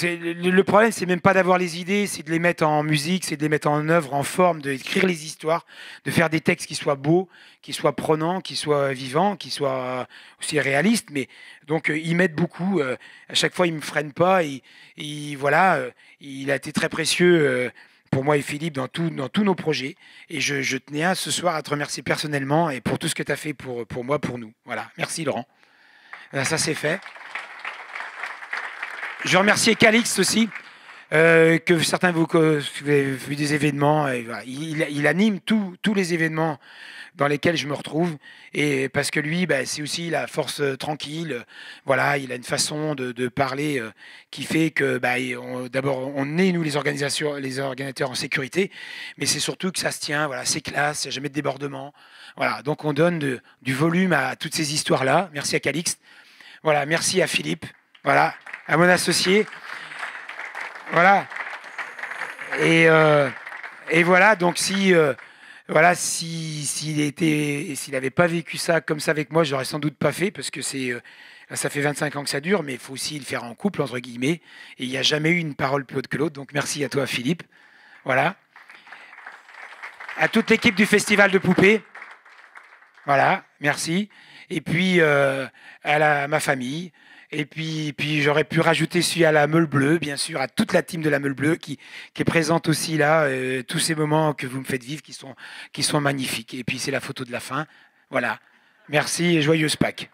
Le problème, c'est même pas d'avoir les idées, c'est de les mettre en musique, c'est de les mettre en œuvre, en forme, d'écrire les histoires, de faire des textes qui soient beaux, qui soient prenants, qui soient vivants, qui soient aussi réalistes. Mais donc, ils m'aident beaucoup. À chaque fois, ils me freinent pas. Voilà, il a été très précieux pour moi et Philippe dans tous nos projets. Et je tenais ce soir à te remercier personnellement et pour tout ce que tu as fait pour moi, pour nous. Voilà, merci Laurent. Ça, c'est fait. Je remercie Calixte aussi, que certains vous avez vu des événements. Et voilà. Il anime tous les événements dans lesquels je me retrouve. Et parce que lui, c'est aussi la force tranquille. Voilà, il a une façon de parler qui fait que d'abord, on est, nous, les organisateurs en sécurité, mais c'est surtout que ça se tient, voilà, c'est classe, il n'y a jamais de débordement. Voilà, donc on donne du volume à toutes ces histoires-là. Merci à Calixte. Voilà, merci à Philippe. Voilà, à mon associé. Voilà. Et voilà, donc s'il n'avait pas vécu ça comme ça avec moi, je l'aurais sans doute pas fait, parce que ça fait 25 ans que ça dure, mais il faut aussi le faire en couple, entre guillemets. Et il n'y a jamais eu une parole plus haute que l'autre. Donc merci à toi, Philippe. Voilà. À toute l'équipe du Festival de Poupées. Voilà, merci. Et puis à ma famille. Et puis j'aurais pu rajouter celui à la Meule Bleue, bien sûr, à toute la team de la Meule Bleue qui est présente aussi là, tous ces moments que vous me faites vivre qui sont magnifiques. Et puis c'est la photo de la fin. Voilà. Merci et joyeuse Pâques.